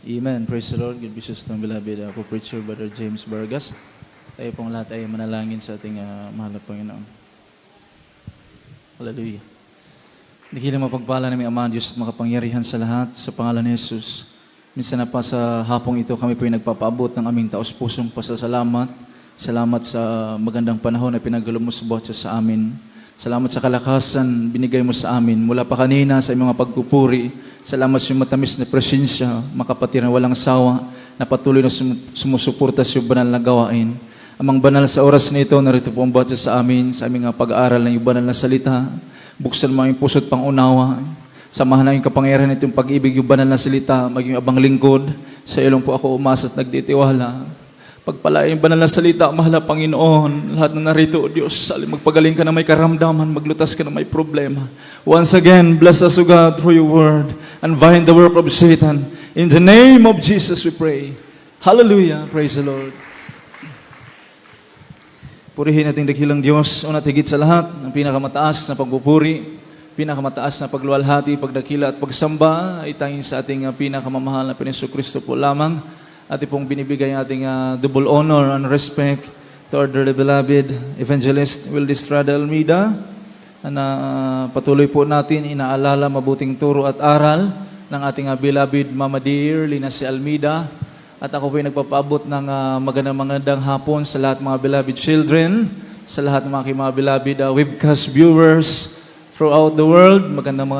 Amen. Praise the Lord. Good wishes ng beloved co-preacher, Brother James Vargas. Tayo pong lahat ay manalangin sa ating mahal na Panginoon. Hallelujah. Dakilang mapagpala namin Ama Diyos at makapangyarihan sa lahat sa pangalan ni Jesus. Minsan na pa sa hapong ito kami po ay nagpapaabot ng aming taos-pusong pasasalamat. Salamat sa magandang panahon na pinagalo mo sa bawat isa sa amin. Salamat sa kalakasan binigay mo sa amin mula pa kanina sa iyong mga pagpupuri. Salamat sa iyong matamis na presensya, makapatid na walang sawa, na patuloy na sumusuporta sa iyong banal na gawain. Amang banal sa oras na ito, narito po ang bawat isa sa amin, sa aming pag-aaral ng iyong banal na salita. Buksan mo ang puso't pangunawa. Samahan na yung kapangyarihan itong pag-ibig, yung banal na salita, maging abang lingkod. Sa iyo lang po ako umasa at nagtitiwala. Pagpalain yung banal na salita, mahal na Panginoon, lahat na narito, Diyos, magpagaling ka na may karamdaman, maglutas ka na may problema. Once again, bless us, O God, through your word, and bind the work of Satan. In the name of Jesus we pray. Hallelujah. Praise the Lord. Purihin nating dakilang Diyos, unat higit sa lahat, ang pinakamataas na pagpupuri, pinakamataas na pagluwalhati, pagdakila at pagsamba, ay tanging sa ating pinakamamahal na Panginoon Kristo po lamang. Ating pong binibigay ating double honor and respect to our dearly beloved evangelist Wildestrada Almeida, na patuloy po natin inaalala mabuting turo at aral ng ating beloved Mama dearly na si Almeida. At ako po ay nagpapaabot ng magandang hapon sa lahat mga beloved children, sa lahat ng mga beloved webcast viewers throughout the world. Magandang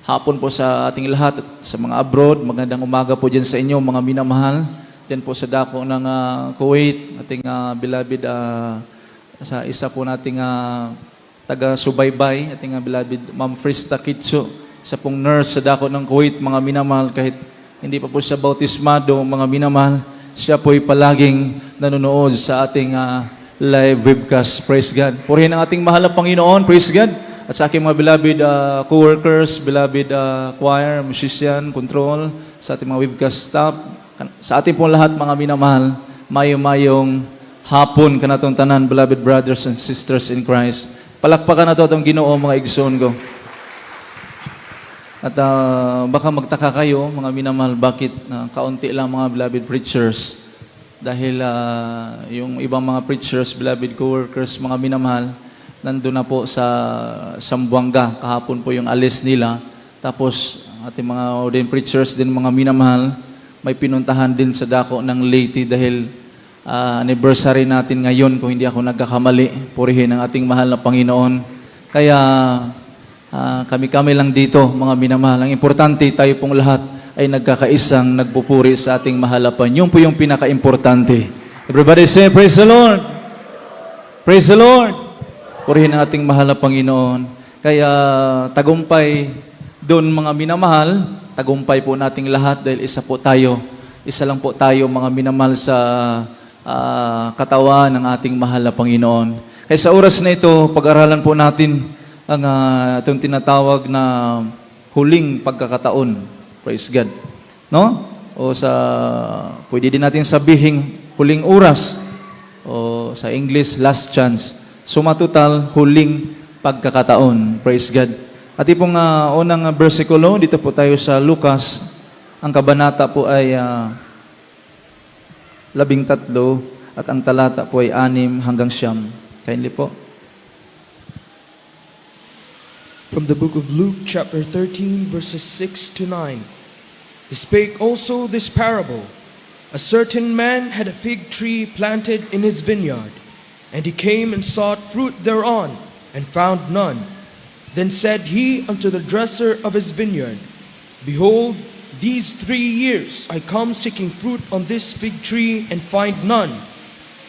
hapon po sa ating lahat at sa mga abroad. Magandang umaga po dyan sa inyo, mga minamahal. Dyan po sa dako ng Kuwait, ating beloved, sa isa po nating taga-subaybay, ating beloved Ma'am Frista Kitso, isa pong nurse sa dako ng Kuwait, mga minamahal, kahit hindi pa po siya bautismado, mga minamahal, siya po ay palaging nanonood sa ating live webcast. Praise God. Purihin ang ating mahal na Panginoon. Praise God. At sa aking mga beloved co-workers, beloved choir, musician, control, sa ating mga webcast staff, sa ating pong lahat mga minamahal, mayong hapon kanatong tanan, beloved brothers and sisters in Christ. Palakpakan na ito itong Ginoo, mga igsoon ko. At baka magtaka kayo, mga minamahal, bakit kaunti lang mga beloved preachers? Dahil yung ibang mga preachers, beloved co-workers, mga minamahal, nandun na po sa Sambuanga. Kahapon po yung alis nila. Tapos, ating mga ordained preachers din, mga minamahal, may pinuntahan din sa dako ng Leyte dahil anniversary natin ngayon, kung hindi ako nagkakamali. Purihin ang ating mahal na Panginoon. Kaya, kami-kami lang dito, mga minamahal. Ang importante, tayo pong lahat ay nagkakaisang nagpupuri sa ating mahalapan. Yun po yung pinaka-importante. Everybody say, praise the Lord! Praise the Lord! Purihin ang ating mahal na Panginoon. Kaya tagumpay doon mga minamahal, tagumpay po nating lahat dahil isa po tayo. Isa lang po tayo mga minamahal sa katawan ng ating mahal na Panginoon. Kaya sa oras na ito, pag-aralan po natin ang itong tinatawag na huling pagkakataon. Praise God. No? O pwede din natin sabihin huling oras. O sa English, last chance. Sumatotal, huling pagkakataon. Praise God. At itong unang versikulo, dito po tayo sa Lucas. Ang kabanata po ay 13 at ang talata po ay 6 hanggang 9. Kindly po. From the book of Luke, chapter 13, verses 6 to 9. He spake also this parable. A certain man had a fig tree planted in his vineyard, and he came and sought fruit thereon, and found none. Then said he unto the dresser of his vineyard, Behold, these 3 years I come seeking fruit on this fig tree, and find none.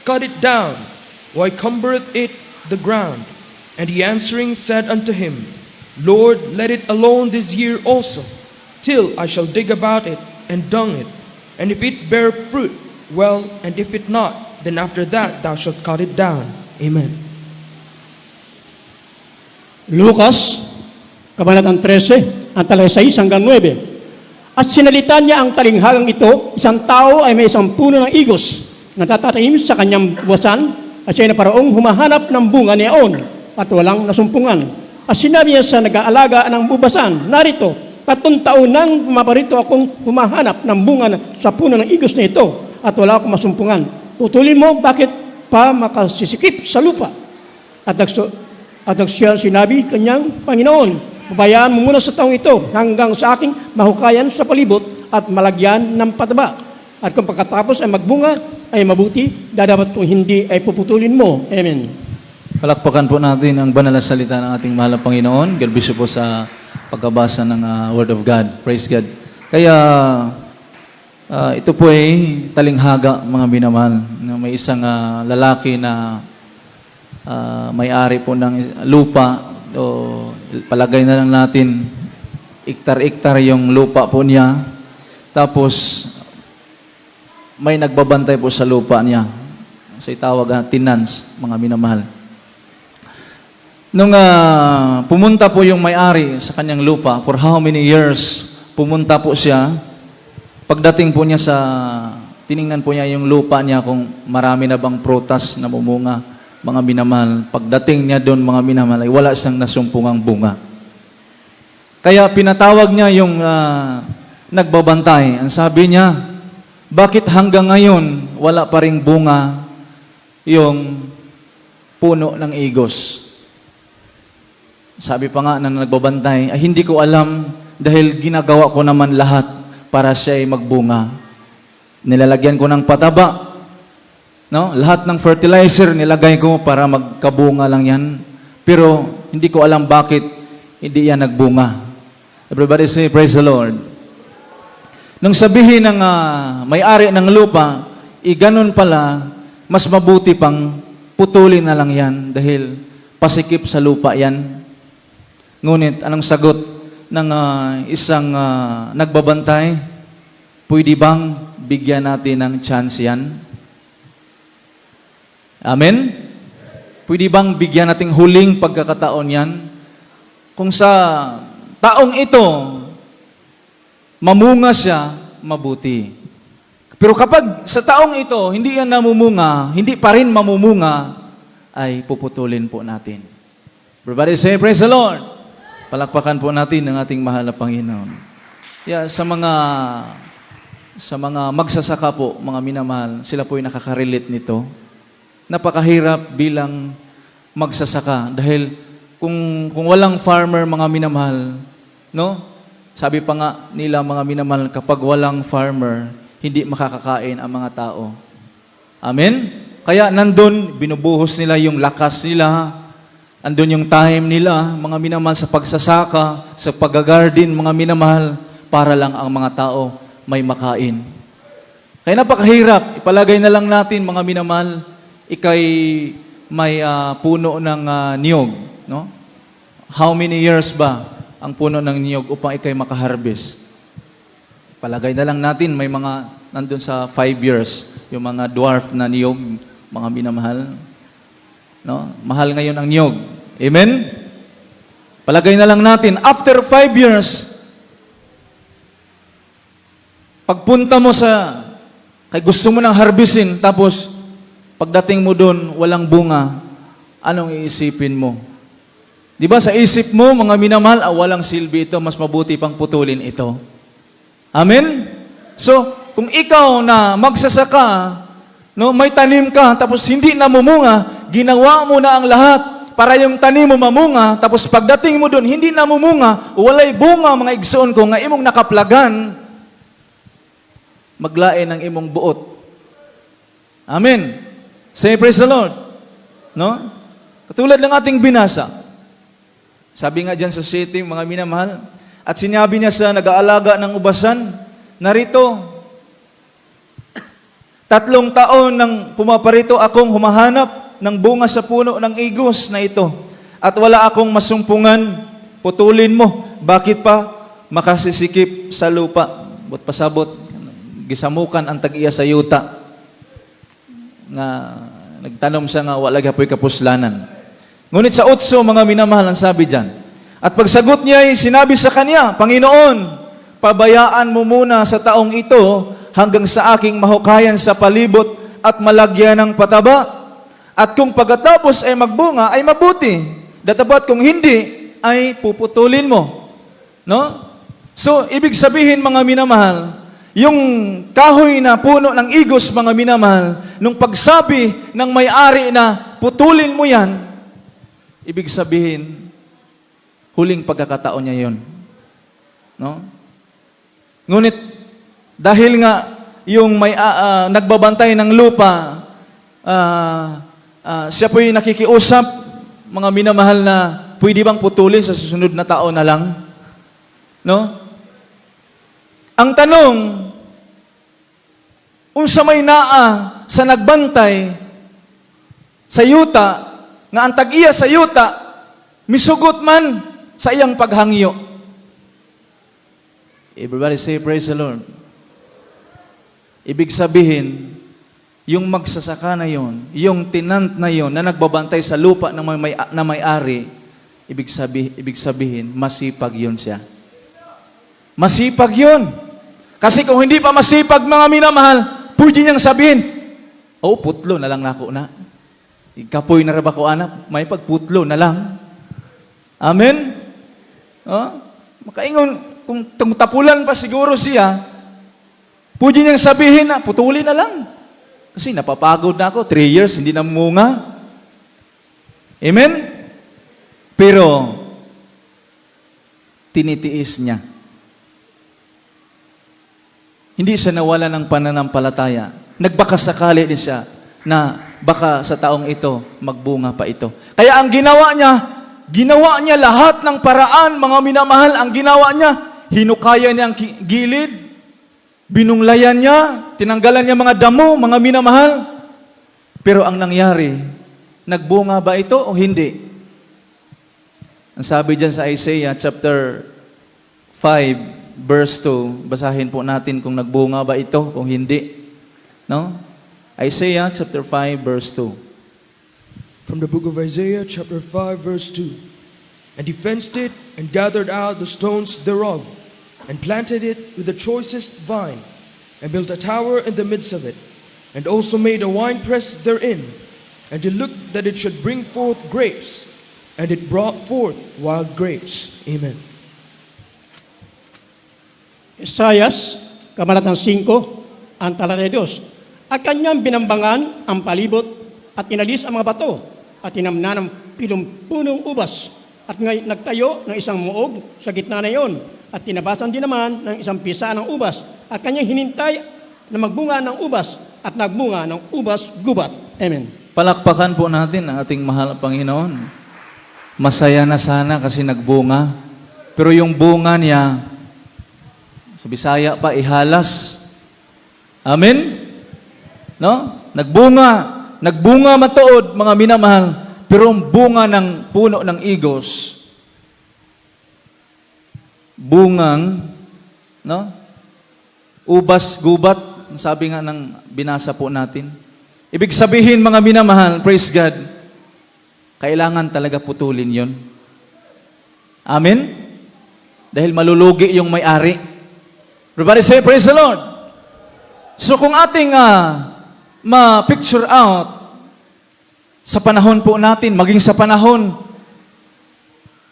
Cut it down, why cumbereth it the ground? And he answering said unto him, Lord, let it alone this year also, till I shall dig about it, and dung it. And if it bear fruit, well, and if it not, then after that thou shalt cut it down. Amen. Lucas, kabanatang 13, ang talata 6 hanggang 9. At sinalita niya ang talinghagang ito, isang tao ay may isang puno ng igos na natatanim sa kanyang buwasan, at siya na paraong humahanap ng bunga niyaon at walang nasumpungan. At sinabi niya sa nag-aalaga ng bubasan, narito, Tatlong taon nang pumaparito akong humahanap ng bunga sa puno ng igos na ito at wala akong masumpungan. Putulin mo, bakit pa makasisikip sa lupa? At siya sinabi kanyang, Panginoon, pabayaan mo muna sa taong ito hanggang sa aking mahukayan sa palibot at malagyan ng pataba. At kung pagkatapos ay magbunga, ay mabuti, dadapat kung hindi ay puputulin mo. Amen. Palakpakan po natin ang banal na salita ng ating mahal na Panginoon. God bless you po sa pagkabasa ng Word of God. Praise God. Kaya, ito po ay talinghaga, mga minamahal. May isang lalaki na may-ari po ng lupa. O palagay na lang natin, iktar-iktar yung lupa po niya. Tapos, may nagbabantay po sa lupa niya. So, itawag tenants, mga minamahal. Nung pumunta po yung may-ari sa kanyang lupa, for how many years pumunta po siya, pagdating po niya tiningnan po niya yung lupa niya kung marami na bang prutas na mumunga, mga minamahal. Pagdating niya doon, mga minamahal, ay wala siyang nasumpungang bunga. Kaya pinatawag niya yung nagbabantay. Ang sabi niya, bakit hanggang ngayon wala pa ring bunga yung puno ng igos? Sabi pa nga na nagbabantay, ay hindi ko alam dahil ginagawa ko naman lahat para siya ay magbunga. Nilalagyan ko ng pataba, no? Lahat ng fertilizer nilagay ko para magkabunga lang yan. Pero hindi ko alam bakit hindi yan nagbunga. Everybody say, praise the Lord. Nung sabihin ng may-ari ng lupa, ganun pala, mas mabuti pang putulin na lang yan dahil pasikip sa lupa yan. Ngunit, anong sagot ng isang nagbabantay? Pwede bang bigyan natin ng chance yan? Amen? Pwede bang bigyan natin huling pagkakataon yan? Kung sa taong ito, mamunga siya, mabuti. Pero kapag sa taong ito, hindi yan namumunga, hindi pa rin mamumunga, ay puputulin po natin. Everybody say, praise the Lord. Palakpakan po natin ng ating mahal na Panginoon. Yeah, sa mga magsasaka po, mga minamahal, sila po ay nakaka-relate nito. Napakahirap bilang magsasaka dahil kung walang farmer, mga minamahal, no? Sabi pa nga nila, mga minamahal, kapag walang farmer, hindi makakakain ang mga tao. Amen? Kaya nandun, binubuhos nila yung lakas nila, andun yung time nila, mga minamahal, sa pagsasaka, sa pag-garden, mga minamahal, para lang ang mga tao may makain. Kaya napakahirap. Ipalagay na lang natin, mga minamahal, ikay may puno ng niyog. No? How many years ba ang puno ng niyog upang ikay makaharvest? Palagay na lang natin, may mga nandun sa 5 years, yung mga dwarf na niyog, mga minamahal. No? Mahal ngayon ang niyog. Amen? Palagay na lang natin, after 5 years, pagpunta mo kay gusto mo nang harvestin, tapos pagdating mo doon, walang bunga, anong iisipin mo? Di ba sa isip mo, mga minamahal, walang silbi ito, mas mabuti pang putulin ito. Amen? So, kung ikaw na magsasaka, no, may tanim ka, tapos hindi namumunga, ginawa mo na ang lahat para yung tanim mo mamunga, tapos pagdating mo doon, hindi namumunga, walay bunga, mga igsoon ko, nga imong nakaplagan, maglain ng imong buot. Amen. Say praise the Lord. No? Katulad ng ating binasa. Sabi nga dyan sa city, mga minamahal, at sinabi niya sa nag-aalaga ng ubasan, narito, 3 taon nang pumaparito akong humahanap ng bunga sa puno ng igos na ito, at wala akong masumpungan, putulin mo. Bakit pa makasisikip sa lupa? But pasabot, gisamukan ang tag-iya sa yuta. Nga, nagtanom siya nga, wala gapoy kapuslanan. Ngunit sa 8, mga minamahal, ang sabi dyan, at pagsagot niya ay sinabi sa kanya, Panginoon, pabayaan mo muna sa taong ito hanggang sa aking mahukayan sa palibot at malagyan ng pataba. At kung pagkatapos ay magbunga, ay mabuti. Datapat kung hindi, ay puputulin mo. No? So, ibig sabihin mga minamahal, yung kahoy na puno ng igos mga minamahal, nung pagsabi ng may-ari na putulin mo yan, ibig sabihin, huling pagkakataon niya yon. No? Ngunit, dahil nga yung nagbabantay ng lupa, siya po'y nakikiusap, mga minamahal na pwede bang putulin sa susunod na taon na lang? No? Ang tanong, unsa may naa sa nagbantay sa yuta, nga ang tag-iya sa yuta, misugot man sa iyang paghangyo. Everybody say, praise the Lord. Ibig sabihin, yung magsasaka na yon, yung tenant na yon, na nagbabantay sa lupa na may-ari, ibig sabihin, masipag yon siya. Masipag yon. Kasi kung hindi pa masipag mga minamahal, pwede niyang sabihin, oh, putlo na lang nako na. Kapoy na raba ko anak, may pagputlo na lang. Amen? Oh? Makaingon, kung tapulan pa siguro siya, pwede niyang sabihin na, putulin na lang. Kasi napapagod na ako, 3 years, hindi na munga. Amen? Pero, tinitiis niya. Hindi siya nawala ng pananampalataya. Nagbakasakali din siya na baka sa taong ito, magbunga pa ito. Kaya ang ginawa niya lahat ng paraan, mga minamahal, ang ginawa niya, hinukaya niya ang gilid, binunglayan niya, tinanggalan niya mga damo, mga minamahal. Pero ang nangyari, nagbunga ba ito o hindi? Ang sabi dyan sa Isaiah chapter 5, verse 2, basahin po natin kung nagbunga ba ito o hindi. No? Isaiah chapter 5, verse 2. From the book of Isaiah, chapter 5, verse 2. And he fenced it, and gathered out the stones thereof, and planted it with the choicest vine, and built a tower in the midst of it, and also made a winepress therein, and he looked that it should bring forth grapes, and it brought forth wild grapes. Amen. Isayas, Kabanatang 5, ang talata 2. At kanyang binambangan ang palibot at inalis ang mga bato at tinamnan ng pilumpunong ubas at nagtayo ng isang muog sa gitna na iyon at tinabasan din naman ng isang pisa ng ubas at kanyang hinintay na magbunga ng ubas at nagbunga ng ubas gubat. Amen. Palakpakan po natin ang ating mahal na Panginoon. Masaya na sana kasi nagbunga. Pero yung bunga niya, sa Bisaya pa, ihalas. Amen? No? Nagbunga matuod, mga minamahal, pero ang bunga ng puno ng igos, bungang, no? Ubas, gubat, sabi nga ng binasa po natin. Ibig sabihin, mga minamahal, praise God, kailangan talaga putulin yon. Amen? Dahil malulugi yung may-ari. Everybody say, praise the Lord. So kung ating ma-picture out sa panahon po natin, maging sa panahon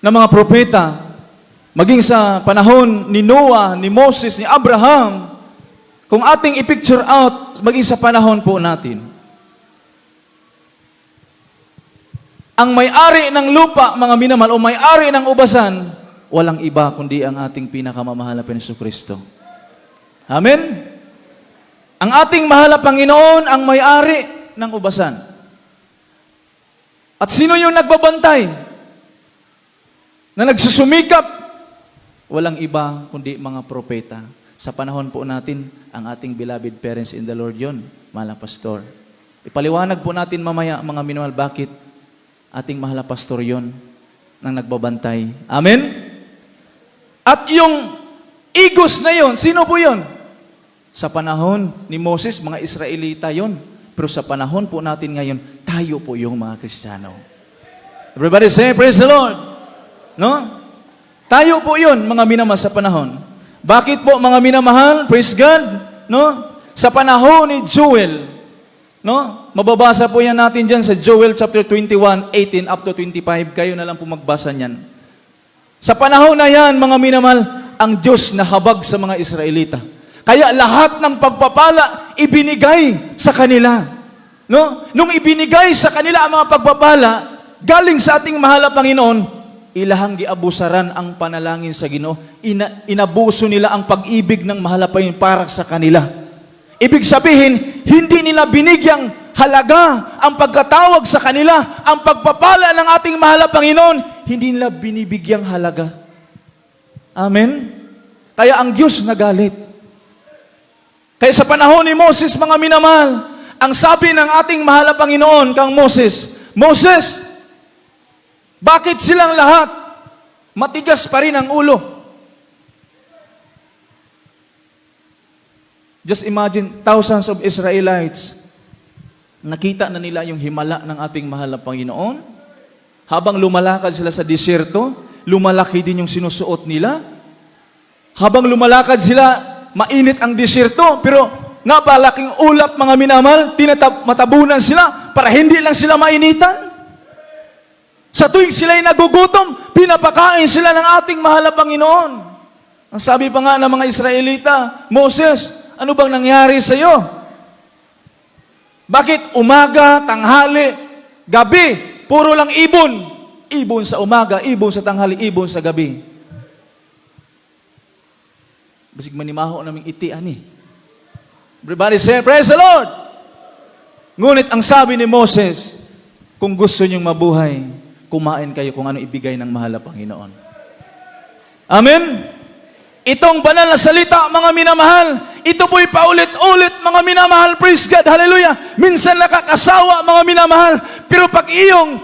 ng mga propeta, maging sa panahon ni Noah, ni Moses, ni Abraham, kung ating i-picture out, maging sa panahon po natin, ang may-ari ng lupa, mga minamahal, o may-ari ng ubasan, walang iba kundi ang ating pinakamamahal na Jesucristo. Amen? Ang ating mahal na Panginoon ang may-ari ng ubasan. At sino yung nagbabantay? Na nagsusumikap? Walang iba kundi mga propeta. Sa panahon po natin, ang ating beloved parents in the Lord yon, mahal na pastor. Ipaliwanag po natin mamaya, mga minamahal, bakit ating mahal na pastor yon nang nagbabantay. Amen? At yung igos na yon, sino po yon? Sa panahon ni Moses, mga Israelita yon. Pero sa panahon po natin ngayon, tayo po yung mga Kristiyano. Everybody say, praise the Lord. No? Tayo po yon, mga minamahal, sa panahon. Bakit po, mga minamahal? Praise God. No? Sa panahon ni Joel, no? Mababasa po yan natin dyan sa Joel chapter 21, 18 up to 25. Kayo na lang po magbasa niyan. Sa panahon na yan, mga minamahal, ang Diyos na habag sa mga Israelita. Kaya lahat ng pagpapala ibinigay sa kanila. No? Nung ibinigay sa kanila ang mga pagpapala, galing sa ating mahal na Panginoon, ilahang giabusaran ang panalangin sa Ginoo. Inabuso nila ang pag-ibig ng mahal na Panginoon para sa kanila. Ibig sabihin, hindi nila binigyang halaga ang pagkatawag sa kanila, ang pagpapala ng ating mahal na Panginoon, hindi nila binibigyang halaga. Amen? Kaya ang Diyos nagalit. Kaya sa panahon ni Moses, mga minamahal, ang sabi ng ating mahal na Panginoon kang Moses, Moses, bakit silang lahat matigas pa rin ang ulo? Just imagine, thousands of Israelites, nakita na nila yung himala ng ating mahal na Panginoon. Habang lumalakad sila sa disyerto, lumalaki din yung sinusuot nila. Habang lumalakad sila, mainit ang disyerto, pero napalaking ulap, mga minamahal, matabunan sila para hindi lang sila mainitan. Sa tuwing sila'y nagugutom, pinapakain sila ng ating mahal na Panginoon. Ang sabi pa nga ng mga Israelita, Moses, ano bang nangyari sa iyo? Bakit umaga, tanghali, gabi, puro lang ibon? Ibon sa umaga, ibon sa tanghali, ibon sa gabi. Basig manimaho naming itian eh. Everybody say, praise the Lord! Ngunit ang sabi ni Moses, kung gusto niyong mabuhay, kumain kayo kung ano ibigay ng mahal na Panginoon. Amen? Itong banal na salita, mga minamahal, ito po'y paulit-ulit, mga minamahal, praise God, hallelujah. Minsan nakakasawa, mga minamahal, pero pag iyong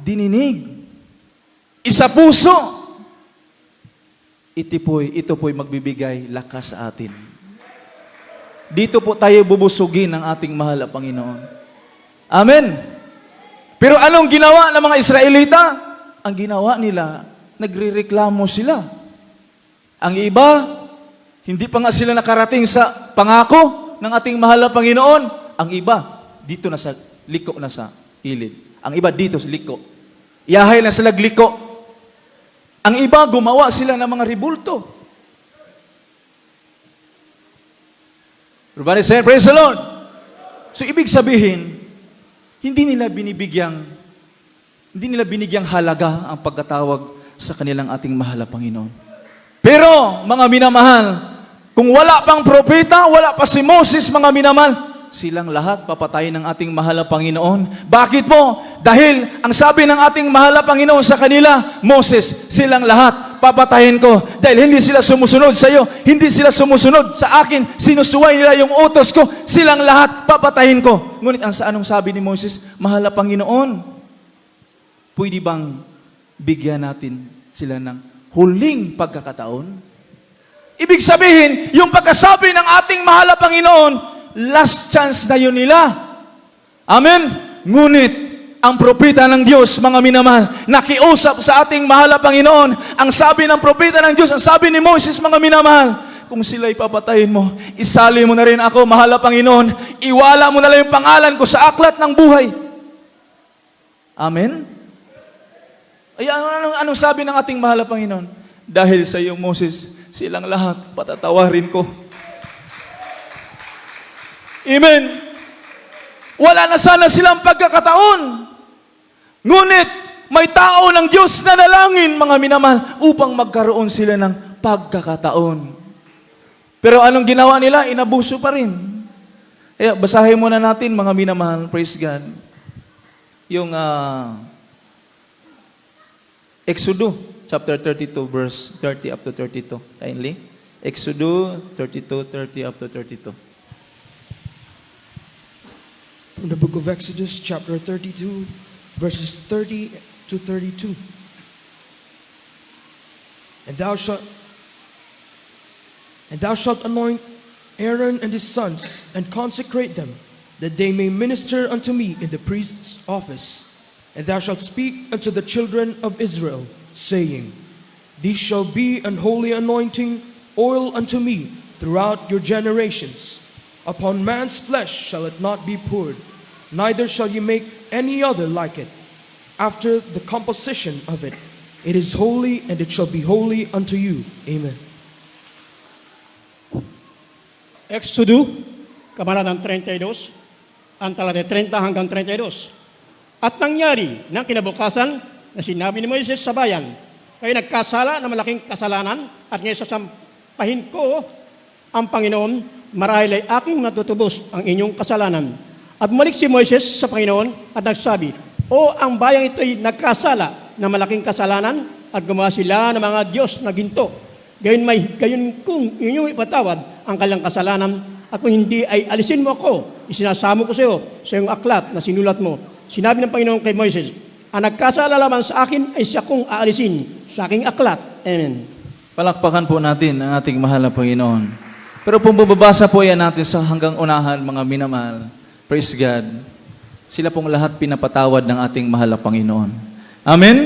dininig, isa puso, ito po'y magbibigay lakas sa atin. Dito po tayo bubusugin ng ating mahal na Panginoon. Amen? Pero anong ginawa ng mga Israelita? Ang ginawa nila, nagrereklamo sila. Ang iba, hindi pa nga sila nakarating sa pangako ng ating mahal na Panginoon. Ang iba, dito na sa liko na sa ilid. Ang iba dito sa liko. Yahay na sila liko. Ang iba, gumawa sila ng mga ribulto. Everybody say, praise the Lord. So, ibig sabihin, hindi nila binigyang halaga ang pagkatawag sa kanilang ating mahal na Panginoon. Pero, mga minamahal, kung wala pang propeta, wala pa si Moses, mga minamahal, silang lahat papatayin ng ating mahal na Panginoon. Bakit po? Dahil ang sabi ng ating mahal na Panginoon sa kanila, Moses, silang lahat papatayin ko. Dahil hindi sila sumusunod sa iyo, hindi sila sumusunod sa akin, sinusuway nila yung utos ko, silang lahat papatayin ko. Ngunit anong sabi ni Moses, mahal na Panginoon, pwede bang bigyan natin sila ng huling pagkakataon? Ibig sabihin, yung pagkasabi ng ating mahal na Panginoon, last chance na yun nila. Amen? Ngunit, ang propeta ng Diyos, mga minamahal, nakiusap sa ating mahal na Panginoon. Ang sabi ng propeta ng Diyos, ang sabi ni Moses, mga minamahal, kung sila'y papatayin mo, isali mo na rin ako, mahal na Panginoon. Iwala mo na lang yung pangalan ko sa aklat ng buhay. Amen? Ay, anong sabi ng ating mahal na Panginoon? Dahil sa iyo, Moses, silang lahat patatawarin ko. Amen. Wala na sana silang pagkakataon. Ngunit, may tao ng Diyos na nalangin, mga minamahal, upang magkaroon sila ng pagkakataon. Pero anong ginawa nila? Inabuso pa rin. Kaya, basahin muna natin, mga minamahal, praise God, yung Exodus chapter 32 verse 30 up to 32. Kindly. Exodus 32, 30 up to 32. From the book of Exodus, chapter 32, verses 30 to 32. And thou shalt anoint Aaron and his sons, and consecrate them, that they may minister unto me in the priest's office. And thou shalt speak unto the children of Israel, saying, These shall be an holy anointing oil unto me throughout your generations. Upon man's flesh shall it not be poured, neither shall ye make any other like it. After the composition of it, it is holy, and it shall be holy unto you. Amen. Exodo, Kabanatang 32, ang talata 30 hanggang 32. At nangyari ng kinabukasan na sinabi ni Moises sa bayan, kayo nagkasala na malaking kasalanan at ngayon sasampahin ko ang Panginoon, marahil ay aking natutubos ang inyong kasalanan. At bumalik si Moises sa Panginoon at nagsabi, o ang bayang ito'y nagkasala na malaking kasalanan at gumawa sila ng mga Diyos na ginto. Gayon kung inyong ipatawad ang kanilang kasalanan at kung hindi ay alisin mo ako, isinasamo ko sa iyo sa iyong aklat na sinulat mo. Sinabi ng Panginoon kay Moises, ang nagkasala lamang sa akin ay siya kong aalisin sa aking aklat. Amen. Palakpakan po natin ang ating mahal na Panginoon. Pero kung bubabasa po yan natin sa hanggang unahan, mga minamahal, praise God, sila pong lahat pinapatawad ng ating mahal na Panginoon. Amen?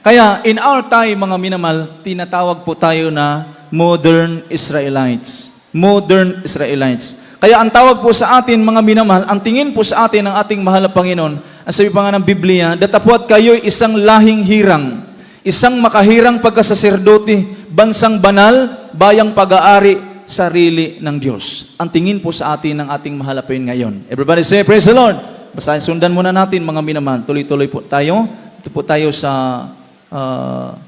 Kaya, in our time, mga minamahal, tinatawag po tayo na modern Israelites. Modern Israelites. Kaya ang tawag po sa atin, mga minamahal, ang tingin po sa atin ng ating mahal na Panginoon, ang sabi pa nga ng Biblia, datapwat kayo'y isang lahing hirang, isang makahirang pagkasaserdote, bansang banal, bayang pag-aari, sarili ng Diyos. Ang tingin po sa atin ng ating mahal na Panginoon ngayon. Everybody say, praise the Lord. Basta sundan muna natin, mga minamahal. Tuloy-tuloy po tayo. Ito po tayo sa 1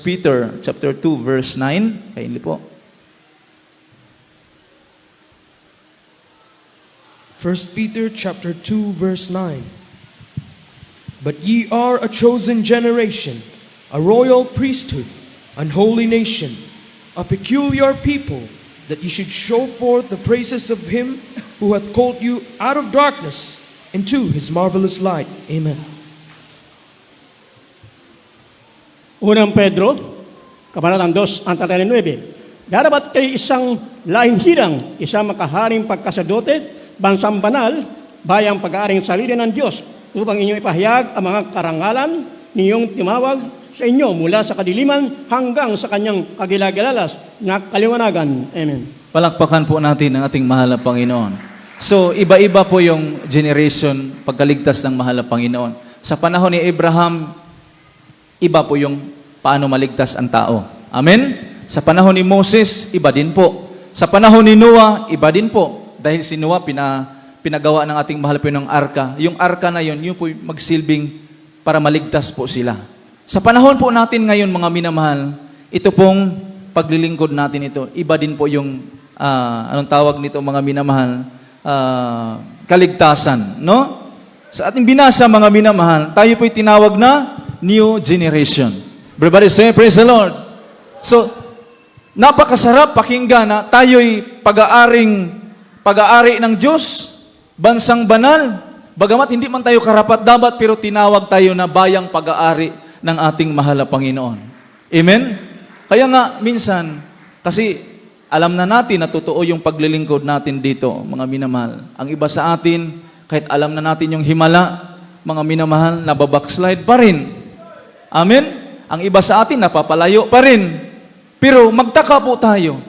Peter chapter 2, verse 9. Kainli po. 1 Peter chapter 2 verse 9. But ye are a chosen generation, a royal priesthood, an holy nation, a peculiar people, that ye should show forth the praises of him who hath called you out of darkness into his marvelous light. Amen. Unang Pedro, Kabanatang 2, ang talata 9. Darapat kayo isang lahing hirang, isang makaharing pagkasadote, bansang banal, bayang pag-aaring sarili ng Diyos, upang inyong ipahayag ang mga karangalan niyong timawag sa inyo mula sa kadiliman hanggang sa kanyang kagilagalalas na kaliwanagan. Amen. Palakpakan po natin ang ating mahal na Panginoon. So, iba-iba po yung generation pagkaligtas ng mahal na Panginoon. Sa panahon ni Abraham, iba po yung paano maligtas ang tao. Amen? Sa panahon ni Moses, iba din po. Sa panahon ni Noah, iba din po. Dahil si Noah, pinagawa ng ating mahal po ng arka. Yung arka na yun po magsilbing para maligtas po sila. Sa panahon po natin ngayon, mga minamahal, ito pong paglilingkod natin ito. Iba din po yung, anong tawag nito mga minamahal, kaligtasan. No? Sa ating binasa, mga minamahal, tayo po'y tinawag na new generation. Everybody say, praise the Lord. So, napakasarap pakinggan na tayo'y pag-aari ng Diyos, bansang banal. Bagamat hindi man tayo karapat-dapat, pero tinawag tayo na bayang pag-aari ng ating mahal na Panginoon. Amen? Kaya nga, minsan, kasi alam na natin na totoo yung paglilingkod natin dito, mga minamahal. Ang iba sa atin, kahit alam na natin yung himala, mga minamahal, nababackslide pa rin. Amen? Ang iba sa atin, napapalayo pa rin. Pero magtaka po tayo.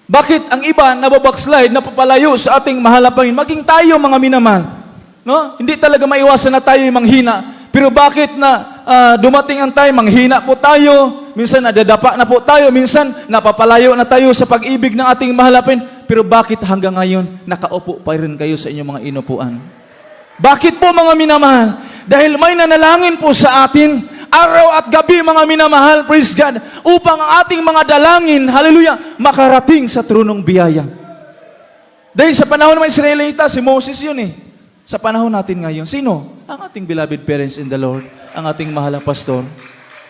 Bakit ang iba nababackslide, napapalayo sa ating mahal na Panginoon? Maging tayo, mga minamahal. No? Hindi talaga maiwasan na tayo manghina. Pero bakit na dumating ang time, manghina po tayo, minsan nadadapa na po tayo, minsan napapalayo na tayo sa pag-ibig ng ating mahal na Panginoon. Pero bakit hanggang ngayon, nakaupo pa rin kayo sa inyong mga inupuan? Bakit po, mga minamahal? Dahil may nanalangin po sa atin, araw at gabi, mga minamahal, praise God, upang ang ating mga dalangin, hallelujah, makarating sa tronong biyaya. Dahil sa panahon ng mga Israelita, si Moses yun eh. Sa panahon natin ngayon, sino? Ang ating beloved parents in the Lord, ang ating mahal na pastor.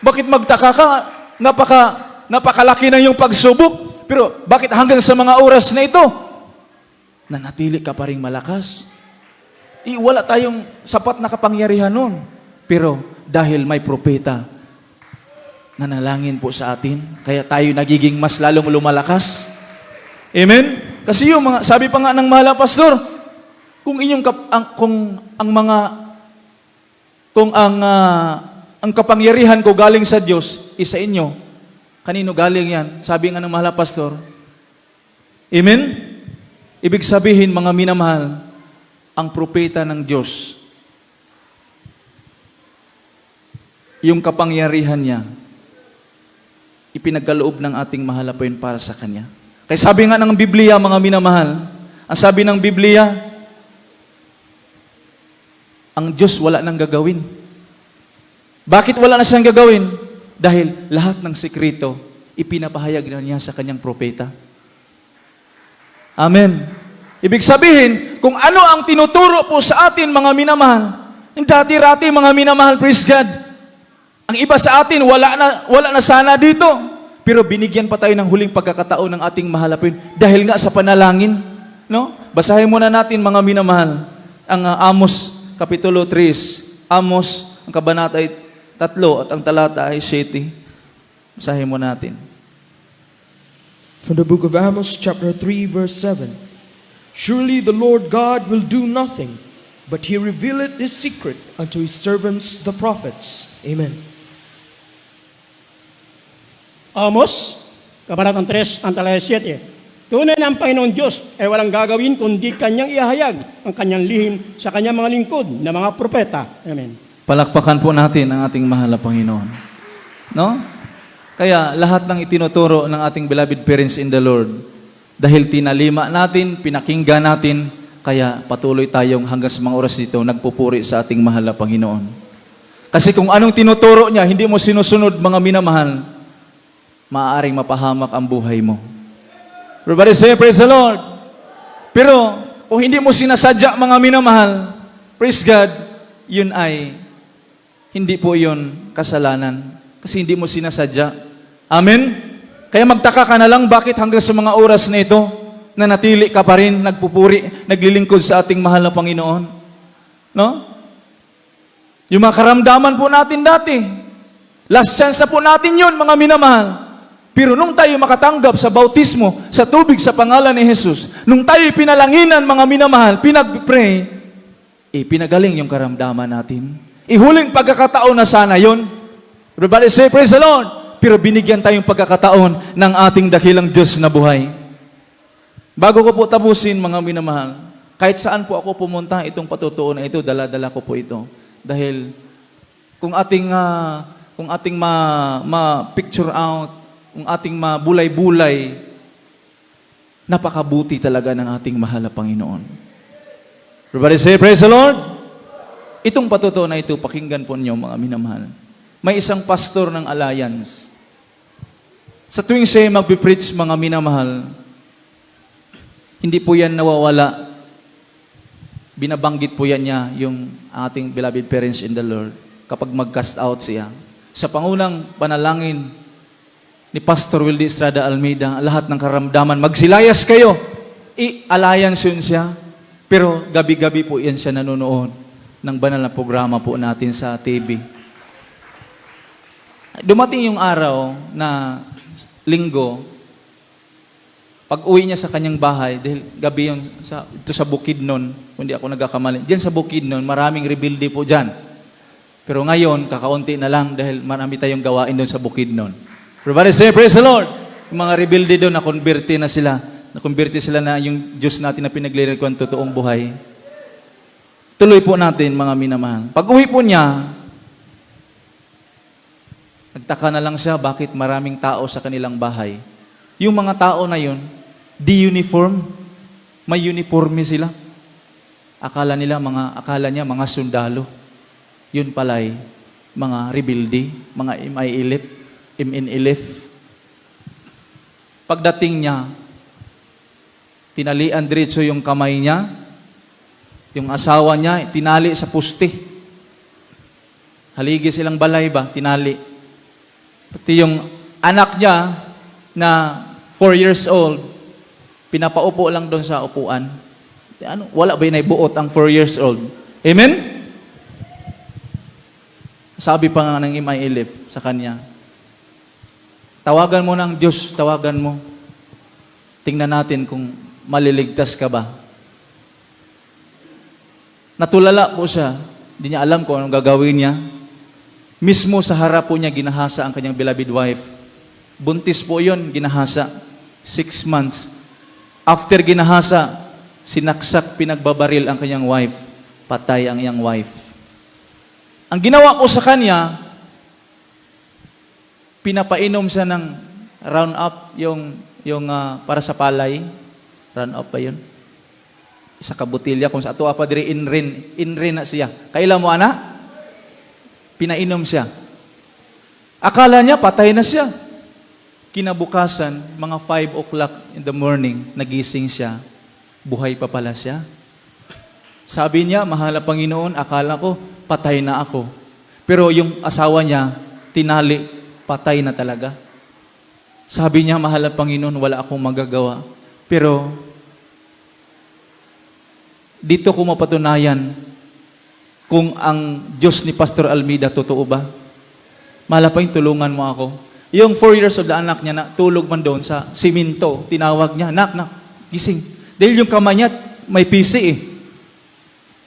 Bakit magtaka ka? Napakalaki na yung pagsubok. Pero bakit hanggang sa mga oras na ito, nanatili ka pa rin malakas? Wala tayong sapat na kapangyarihan nun. Pero dahil may propeta, nanalangin po sa atin, kaya tayo nagiging mas lalong lumalakas. Amen? Kasi yung mga, sabi pa nga ng mahal na pastor, kung ang kapangyarihan ko galing sa Diyos, isa inyo, kanino galing yan? Sabi nga ng mahal na pastor. Amen? Ibig sabihin, mga minamahal, ang propeta ng Diyos, yung kapangyarihan niya, ipinagkaloob ng ating mahal na Panginoon para sa Kanya. Kaya sabi nga ng Biblia, mga minamahal, ang sabi ng Biblia, ang Diyos wala nang gagawin. Bakit wala na siyang gagawin? Dahil lahat ng sekreto, ipinapahayag na niya sa kanyang propeta. Amen. Ibig sabihin, kung ano ang tinuturo po sa atin, mga minamahal, yung dati-rati, mga minamahal, praise God, ang iba sa atin, wala na sana dito. Pero binigyan pa tayo ng huling pagkakataon ng ating mahalapin dahil nga sa panalangin. No? Basahin muna natin, mga minamahal, ang Amos Kapitulo 3. Amos, ang kabanata ay 3 at ang talata ay 7. Basahin muna natin. From the book of Amos, chapter 3, verse 7. Surely the Lord God will do nothing, but he revealeth his secret unto his servants the prophets. Amen. Amos, kabanatang 3, ang talata 7. Tunay na ang Panginoon Diyos ay walang gagawin kundi kanyang ihahayag ang kanyang lihim sa kanyang mga lingkod na mga propeta. Amen. Palakpakan po natin ang ating mahal na Panginoon. No? Kaya lahat ng itinuturo ng ating beloved parents in the Lord, dahil tinalima natin, pinakinggan natin, kaya patuloy tayong hanggang sa mga oras dito nagpupuri sa ating mahal na Panginoon. Kasi kung anong tinuturo niya, hindi mo sinusunod, mga minamahal, maaaring mapahamak ang buhay mo. Everybody say, praise the Lord. Pero, kung hindi mo sinasadya, mga minamahal, praise God, yun ay, hindi po yun kasalanan. Kasi hindi mo sinasadya. Amen? Kaya magtaka ka na lang, bakit hanggang sa mga oras na ito, na natili ka pa rin, nagpupuri, naglilingkod sa ating mahal na Panginoon. No? Yung mga karamdaman po natin dati, last chance na po natin yun, mga minamahal. Pero nung tayo makatanggap sa bautismo, sa tubig sa pangalan ni Jesus, nung tayo pinalanginan, mga minamahal, pinag-pray, pinagaling yung karamdaman natin. Huling pagkakataon na sana yon. Everybody say, praise the Lord. Pero binigyan tayong pagkakataon ng ating dakilang Diyos na buhay. Bago ko po tapusin, mga minamahal, kahit saan po ako pumunta, itong patutuo na ito, dala-dala ko po ito. Dahil kung ating ma-picture out, kung ating mabulay-bulay, napakabuti talaga ng ating mahal na Panginoon. Everybody say, praise the Lord. Itong patutuo na ito, pakinggan po niyo, mga minamahal. May isang pastor ng Alliance. Sa tuwing siya magpipreach, mga minamahal, hindi po yan nawawala. Binabanggit po yan niya yung ating beloved parents in the Lord kapag mag-cast out siya. Sa pangunang panalangin ni Pastor Wildy Estrada Almeida, lahat ng karamdaman, magsilayas kayo. Alliance yun siya. Pero gabi-gabi po yan siya nanonood ng banal na programa po natin sa TV. Dumating yung araw na linggo, pag uwi niya sa kanyang bahay, dahil gabi yun ito sa Bukidnon, kung di ako nagkakamali, diyan sa Bukidnon, maraming rebuilde po dyan. Pero ngayon, kakaunti na lang dahil marami tayong gawain doon sa Bukidnon. Everybody say, praise the Lord! Yung mga rebuilde doon, nakonberte na sila. Nakonberte sila na yung Diyos natin na pinaglirikuan totoong buhay. Tuloy po natin, mga minamahal. Pag uwi po niya, nagtaka na lang siya bakit maraming tao sa kanilang bahay. Yung mga tao na yun, di-uniform, may uniforme sila. Akala niya mga sundalo. Yun pala'y mga rebuilde, mga MNLF. Pagdating niya, tinalian diretso yung kamay niya, yung asawa niya, tinali sa puste. Haligi silang balay ba? Tinali. Pati yung anak niya na 4 years old, pinapaupo lang doon sa upuan. Wala ba yung buot ang 4 years old? Amen? Sabi pa nga ng MILF sa kanya, tawagan mo ng Diyos, tawagan mo. Tingnan natin kung maliligtas ka ba. Natulala po siya, hindi niya alam kung anong gagawin niya. Mismo sa harap po niya, ginahasa ang kanyang beloved wife. Buntis po yun, ginahasa. 6 months. After ginahasa, sinaksak, pinagbabaril ang kanyang wife. Patay ang iyang wife. Ang ginawa po sa kanya, pinapainom siya ng round up, yung yung para sa palay, run up pa yun. Isa ka botilya, kung sa ato pa diri inrin na siya. Kailan mo, ana? Pinainom siya. Akala niya, patay na siya. Kinabukasan, mga 5 o'clock in the morning, nagising siya. Buhay pa pala siya. Sabi niya, mahal na Panginoon, akala ko, patay na ako. Pero yung asawa niya, tinali, patay na talaga. Sabi niya, mahal na Panginoon, wala akong magagawa. Pero, dito ko mapatunayan kung ang Diyos ni Pastor Almeida totoo ba. Mahal na Panginoon, tulungan mo ako. Yung 4 years old na anak niya na tulog man doon sa siminto, tinawag niya, nak, gising. Dahil yung kamay niya, may PC eh.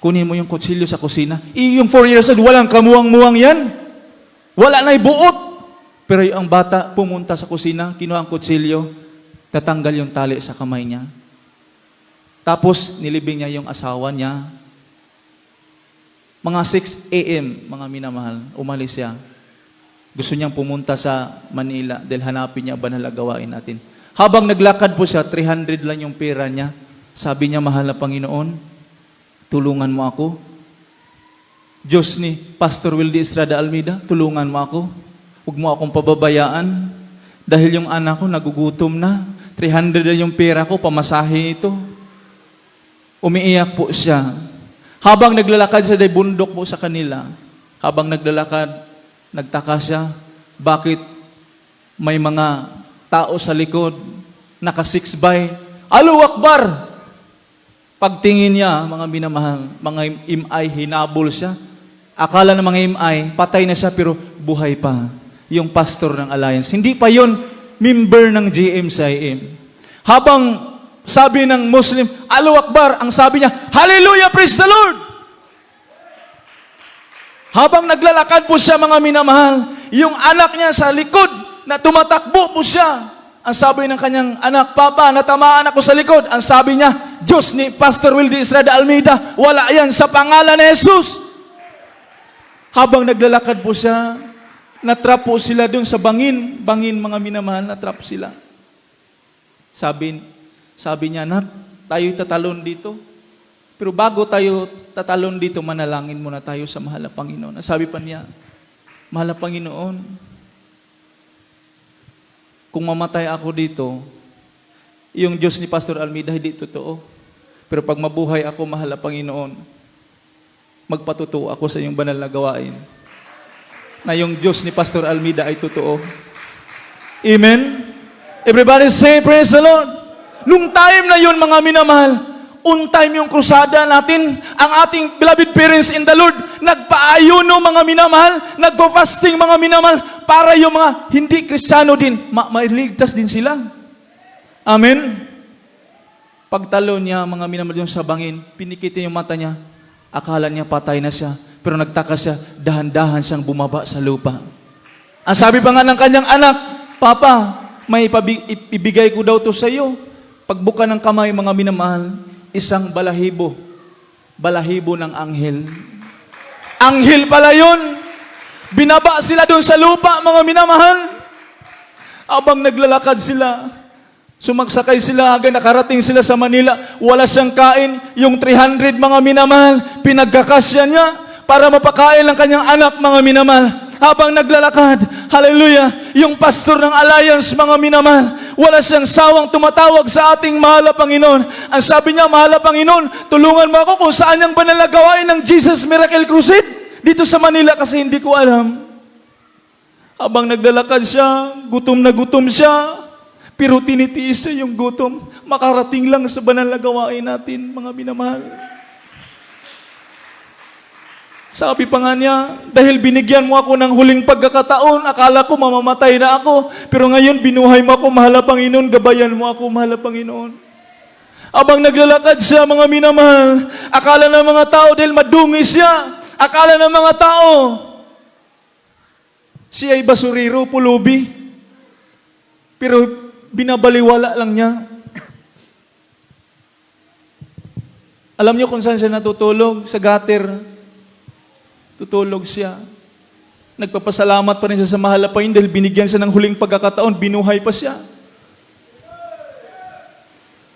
Kunin mo yung kutsilyo sa kusina. Yung 4 years old, walang kamuwang-muwang yan. Wala na ibuot. Pero yung bata pumunta sa kusina, kinuha ang kutsilyo, natanggal yung tali sa kamay niya. Tapos, nilibing niya yung asawa niya. Mga 6 a.m., mga minamahal, umalis siya. Gusto niyang pumunta sa Manila dahil hanapin niya banal na gawain natin. Habang naglakad po siya, 300 lang yung pera niya. Sabi niya, mahal na Panginoon, tulungan mo ako. Diyos ni Pastor Wildy Estrada Almeida, tulungan mo ako. Huwag mo akong pababayaan. Dahil yung anak ko nagugutom na. 300 na yung pera ko, pamasahe ito. Umiiyak po siya. Habang naglalakad siya, dahil bundok po sa kanila. Habang naglalakad, nagtaka siya, bakit may mga tao sa likod, naka 6x, Allahu Akbar! Pagtingin niya, mga minamahal, mga imay, hinabol siya. Akala ng mga imay, patay na siya, pero buhay pa. Yung pastor ng Alliance. Hindi pa yon member ng GMCIM. Habang sabi ng Muslim, Allahu Akbar, ang sabi niya, Hallelujah, praise the Lord! Habang naglalakad po siya, mga minamahal, yung anak niya sa likod, na tumatakbo po siya. Ang sabi ng kanyang anak, Papa, natamaan ako sa likod. Ang sabi niya, Diyos ni Pastor Wildy Estrada Almeida, wala yan sa pangalan ni Jesus. Habang naglalakad po siya, natrap po sila doon sa bangin, mga minamahal, natrap sila. Sabi niya, anak, tayo'y tatalon dito. Pero bago tayo tatalon dito, manalangin muna tayo sa mahal na Panginoon. Ang sabi pa niya, mahal na Panginoon, kung mamatay ako dito, yung Diyos ni Pastor Almeida hindi totoo. Pero pag mabuhay ako, mahal na Panginoon, magpatutuo ako sa iyong banal na gawain. Na yung Diyos ni Pastor Almeida ay totoo. Amen? Everybody say, praise the Lord. Nung time na yun, mga minamahal, on time yung krusada natin, ang ating beloved parents in the Lord, nagpaayuno mga minamahal, nagpo-fasting mga minamahal, para yung mga hindi Kristiyano din, mailigtas din sila. Amen? Pagtalo niya, mga minamahal yung sa bangin, pinikitin yung mata niya, akala niya patay na siya, pero nagtaka siya, dahan-dahan siyang bumaba sa lupa. Ang sabi pa nga ng kanyang anak, Papa, may ibigay ko daw to sa iyo. Pagbuka ng kamay, mga minamahal, isang balahibo ng anghel. Anghel pala yun. Binaba sila doon sa lupa, mga minamahal. Abang naglalakad sila, sumagsakay sila hanggang nakarating sila sa Manila. Wala siyang kain. Yung 300, mga minamahal, pinagkakasya niya para mapakain ng kanyang anak, mga minamahal. Habang naglalakad, hallelujah, yung pastor ng Alliance, mga minamahal, wala siyang sawang tumatawag sa ating mahal na Panginoon. Ang sabi niya, mahal na Panginoon, tulungan mo ako kung saan yung banal na gawain ng Jesus Miracle Crusade dito sa Manila kasi hindi ko alam. Habang naglalakad siya, gutom na gutom siya, pero tinitiis siya yung gutom. Makarating lang sa banal na gawain natin, mga minamahal. Sabi pa nga niya, dahil binigyan mo ako ng huling pagkakataon, akala ko mamamatay na ako, pero ngayon binuhay mo ako, mahal na Panginoon, gabayan mo ako, mahal na Panginoon. Abang naglalakad siya, mga minamahal, akala ng mga tao, dahil madungi siya, akala ng mga tao, siya ay basurero, pulubi, pero binabaliwala lang niya. Alam niyo kung saan siya natutulog? Sa gutter. Tutulog siya. Nagpapasalamat pa rin siya sa mahal na Panginoon dahil binigyan siya ng huling pagkakataon, binuhay pa siya.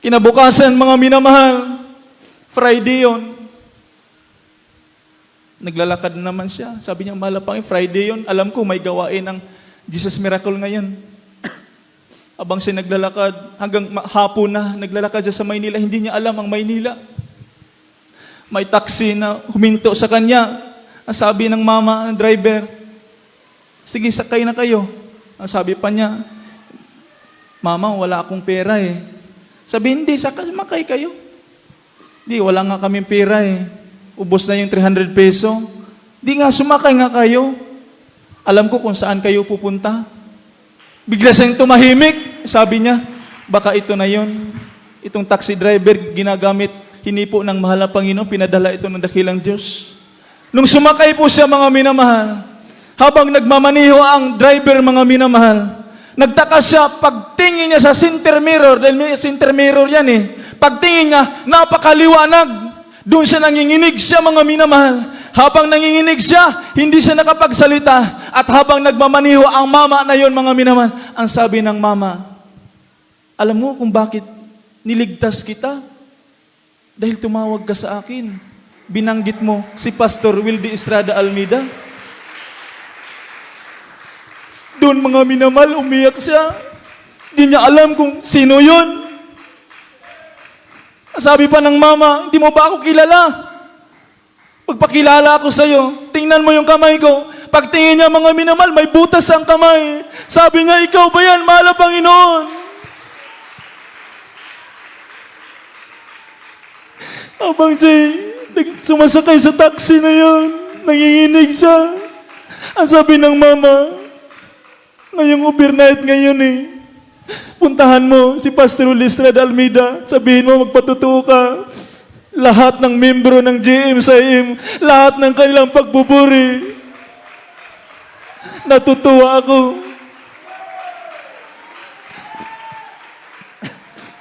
Kinabukasan, mga minamahal, Friday yon. Naglalakad naman siya. Sabi niya, malapang Friday yon. Alam ko, may gawain ang Jesus Miracle ngayon. Abang siya naglalakad, hanggang hapon na, naglalakad siya sa Maynila. Hindi niya alam ang Maynila. May taxi na huminto sa kanya. Ang sabi ng mama, ng driver, sige, sakay na kayo. Ang sabi pa niya, Mama, wala akong pera eh. Sabi, hindi, makay kayo. Di, wala nga kaming pera eh. Ubos na yung 300 peso. Di nga, sumakay nga kayo. Alam ko kung saan kayo pupunta. Bigla siyang tumahimik. Sabi niya, baka ito na yon. Itong taxi driver, ginagamit, hinipo ng mahal na Panginoon, pinadala ito ng dakilang Diyos. Nung sumakay po siya, mga minamahal, habang nagmamaniho ang driver, mga minamahal, nagtaka siya, pagtingin niya sa center mirror, dahil may center mirror yan eh, pagtingin niya, napakaliwanag. Doon siya nanginginig siya, mga minamahal. Habang nanginginig siya, hindi siya nakapagsalita. At habang nagmamaniho ang mama na yon, mga minamahal, ang sabi ng mama, alam mo kung bakit niligtas kita? Dahil tumawag ka sa akin. Binanggit mo si Pastor Wildy Estrada Almeida. Doon, mga minamahal, umiyak siya. Di niya alam kung sino yun. Sabi pa ng mama, hindi mo ba ako kilala? Pagpakilala ako sa'yo, tingnan mo yung kamay ko. Pagtingin niya, mga minamahal, may butas ang kamay. Sabi niya, ikaw ba yan, mahal na Panginoon? Habang siya sumasakay sa taxi na yun, nanginginig siya. Ang sabi ng mama, ngayong overnight ngayon eh, puntahan mo si Pastor Wildy Estrada Almeida, sabihin mo magpatotoo ka. Lahat ng membro ng GMSIM, lahat ng kanilang pagbuburi, natutuwa ako.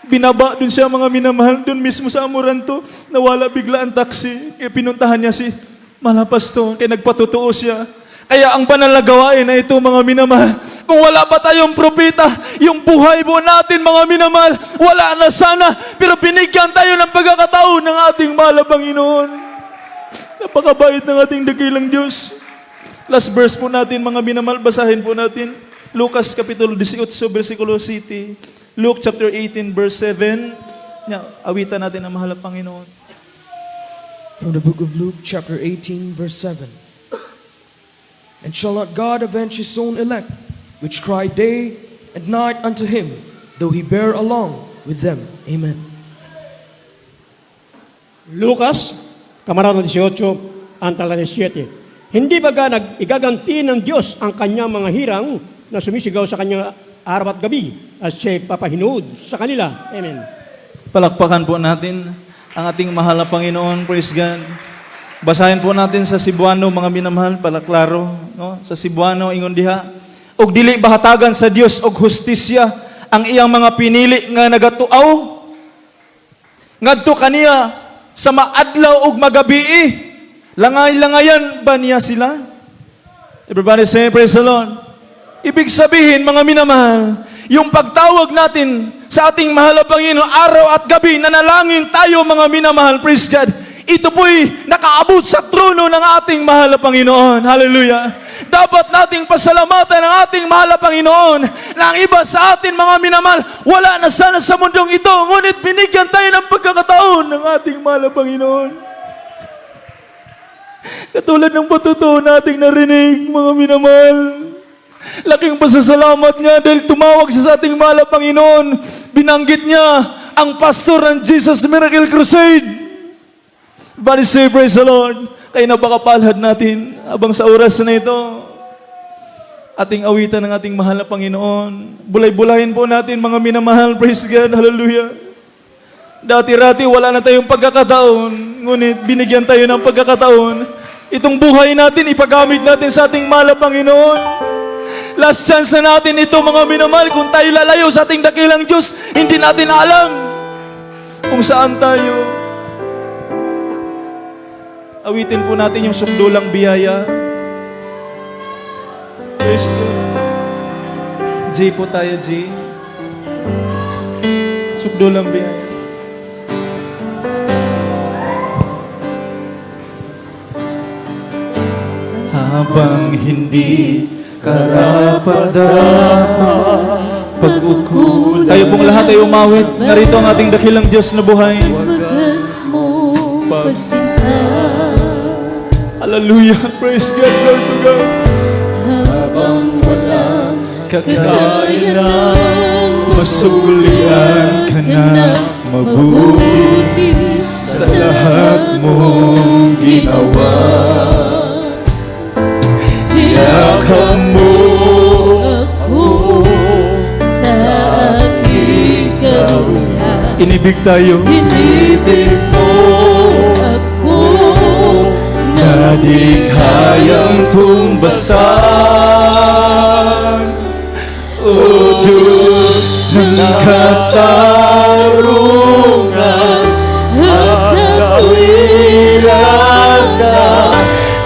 Binaba dun siya, mga minamahal, dun mismo sa Amoranto, nawala bigla ang taxi. Kaya pinuntahan niya si Malapasto, kaya nagpatotoo siya. Kaya ang banal na gawain na ito, mga minamahal, kung wala pa tayong propeta, yung buhay po natin, mga minamahal, wala na sana, pero binigyan tayo ng pagkakataon ng ating mahal na Panginoon. Napakabait ng ating dakilang Diyos. Last verse po natin, mga minamahal, basahin po natin. Lucas Kapitulo 18, versikulo 7. Luke chapter 18, verse 7. Awitan natin ang mahal na Panginoon. From the book of Luke, chapter 18, verse 7. And shall not God avenge his own elect, which cry day and night unto him, though he bear along with them? Amen. Lucas, Kamarada 18, ang tala 7. Hindi ba igaganti ng Diyos ang kanyang mga hirang na sumisigaw sa kanyang araw at gabi at siya'y papahinood sa kanila? Amen. Palakpakan po natin ang ating mahal na Panginoon. Praise God. Basahin po natin sa Cebuano, mga minamahal, palaklaro, no? Sa Cebuano, ingon diha, og dili bahatagan sa Dios og hustisya ang iyang mga pinili nga nagatuaw ngadto kaniya sa maadlaw ug magabi. Langay-langayan ba niya sila? Everybody say praise the Lord. Ibig sabihin, mga minamahal, yung pagtawag natin sa ating mahal na Panginoon araw at gabi, nanalangin tayo, mga minamahal, praise God. Ito po'y nakaabot sa trono ng ating mahal na Panginoon. Hallelujah. Dapat nating pasalamatan ang ating mahal na Panginoon na ang iba sa atin, mga minamahal, wala na sana sa mundong ito. Ngunit binigyan tayo ng pagkakataon ng ating mahal na Panginoon. Katulad ng patutuo nating narinig, mga minamahal. Laking pasasalamat niya dahil tumawag siya sa ating mahal na Panginoon. Binanggit niya ang pastor ng Jesus Miracle Crusade. Everybody say praise the Lord. Kaya napakapalad natin habang sa oras na ito, ating awitan ng ating mahal na Panginoon. Bulay-bulahin po natin, mga minamahal. Praise God. Hallelujah. Dati-rati wala na tayong pagkakataon, ngunit binigyan tayo ng pagkakataon. Itong buhay natin, ipagamit natin sa ating mahal na Panginoon. Last chance na natin ito, mga minamahal. Kung tayo lalayo sa ating dakilang Diyos, hindi natin alam kung saan tayo. Awitin po natin yung sukdulang biyaya. Praise God. G po tayo, G. Sukdulang biyaya. bang hindi karapat-dapat pag-ukol. Tayo pong lahat ay umawit. Narito ang ating dakilang Diyos na buhay. Wagas mo pagsinta. Hallelujah. Praise God, Lord to God. Habang walang Kailangan masulian ka na mabuti sa lahat mong ginawa. Yakap mo ako sa aking karulan. inibig tayo Inibig mo ako na di kayang tumbasan. O Diyos ng katarungan at katwiran na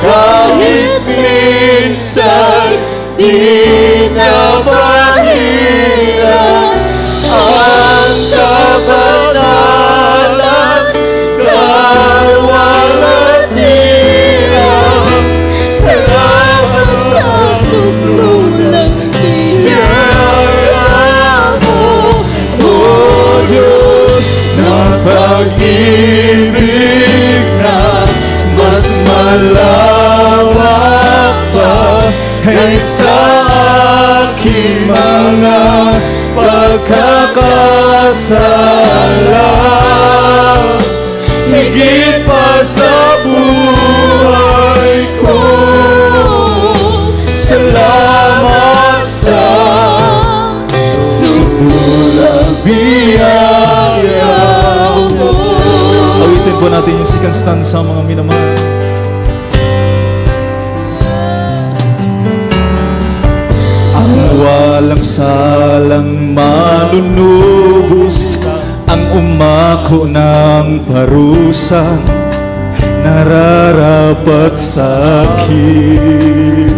kahit minsan di na pahiran ang kabanalan kalwalhatian. salamat sa sutulang biyaya mo. O Diyos ng pag-ibig na mas malawak pa kaysa aking mga pagkakasala. Higit pa sa buhay ko, salamat sa sulang biyaya mo. Awitin po natin yung second stanza, mga minamahal. Ang walang salang manunubos, ang umako ng parusa nararapat sa akin.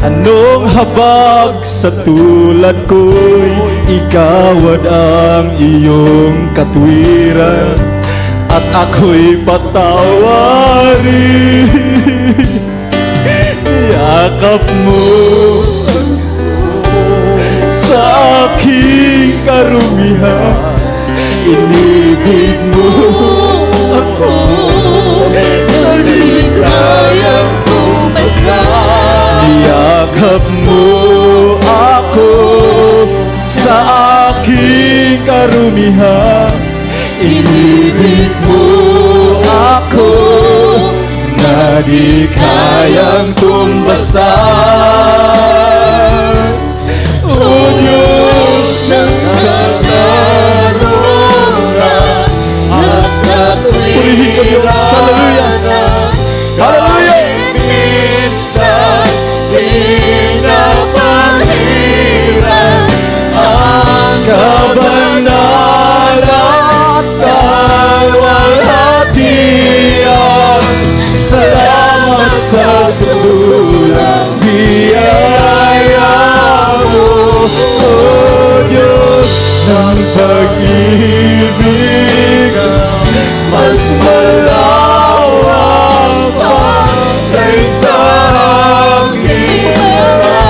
Anong habag sa tulad ko'y igawad ang iyong katwiran at ako'y patawarin. Yakap mo sa aking karumihan, inibig mo ako na di kayang tumbasan. Yakap mo ako sa aking karumihan, inibig mo ako na di kayang tumbasan. O Diyos ng katarungan at katwiran, hallelujah, hallelujah. Minsan di na pahiran ang kabanalan at kalwalhatian. Salamat sa sulang biyaya mo, O Diyos ng pag-ibig, mas malawak pa kaysa aking mga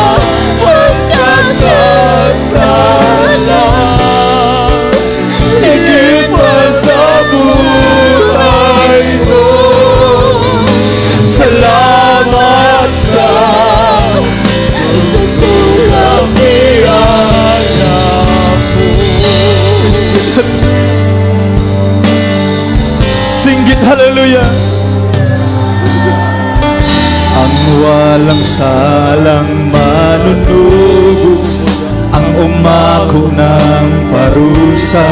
pagkakasala. Higit pa sa buhay ko, salamat sa sutulang biyaya mo. Singgit hallelujah. Ang walang salang manunubos, ang umako ng parusa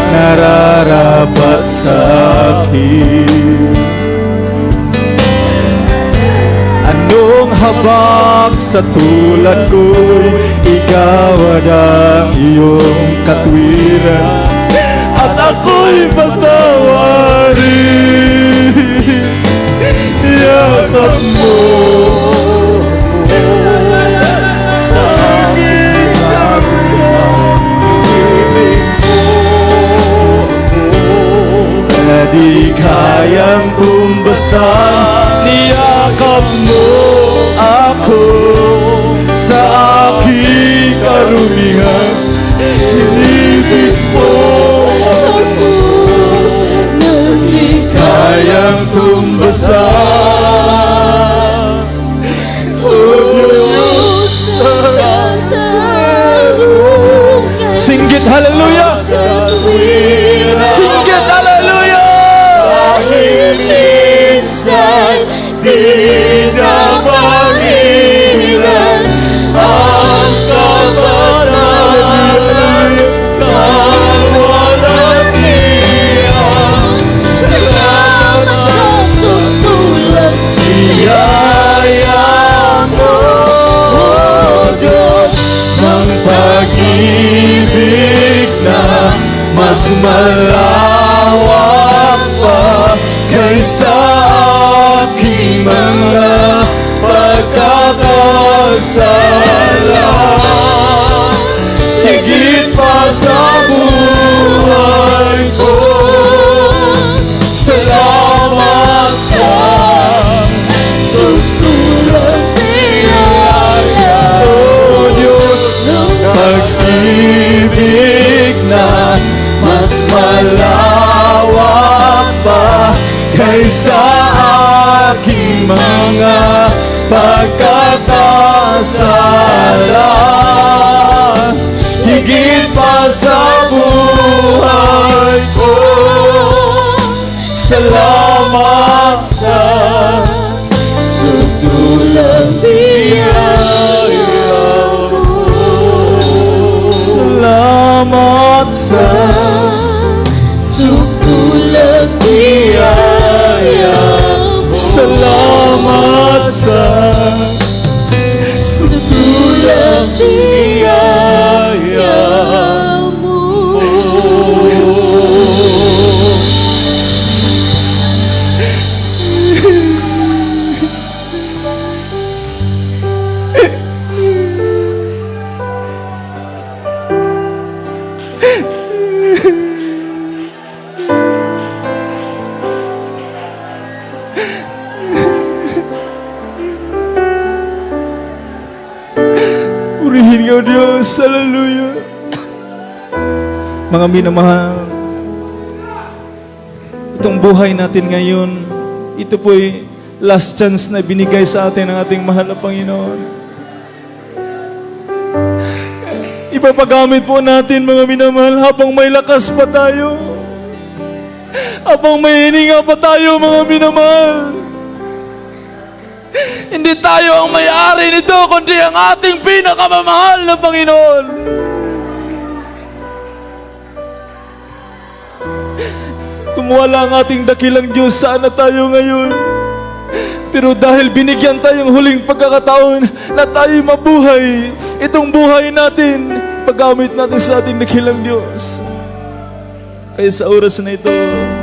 nararapat sa akin. Anong habag sa tulad ko'y igawad ang iyong katwiran at ako'y patawarin. Yakap mo sa aking karumihan, inibig mo na di kayang tumbasan, niyakap mo ako sa aking karumihan. Inibig mo Ako nang ikaw kayang tumbasan. Oh Diyos, katarungan singgit hallelujah! katwiran. Singgit hallelujah! Dahil minsan di na pangilan ang kabanalan kalwalhatian. Salamat sa suntulang biyaya mo, O Diyos ng pag-ibig na mas malawak pa kaysa aking mga pagkakasala. Higit pa sa buhay ko, salamat sa suntulang biyaya. O Diyos ng pag-ibig na mas malawak pa kaysa aking mga pagkakasala. Higit pa sa buhay ko, salamat sa Suntulang biyaya mo. salamat sa Suntulang biyaya mo. salamat sa Suntulang biyaya mo. Purihin ka, Diyos. Hallelujah. Mga minamahal, itong buhay natin ngayon, ito po'y last chance na binigay sa atin ng ating mahal na Panginoon. Ipapagamit po natin, mga minamahal, habang may lakas pa tayo. Habang may hininga pa tayo, mga minamahal. Hindi tayo ang may-ari nito, kundi ang ating pinakamamahal na Panginoon. Kung wala ang ating dakilang Diyos, saan na tayo ngayon? Pero dahil binigyan tayong huling pagkakataon na tayo'y mabuhay, itong buhay natin, paggamit natin sa ating dakilang Diyos. Kaya sa oras na ito,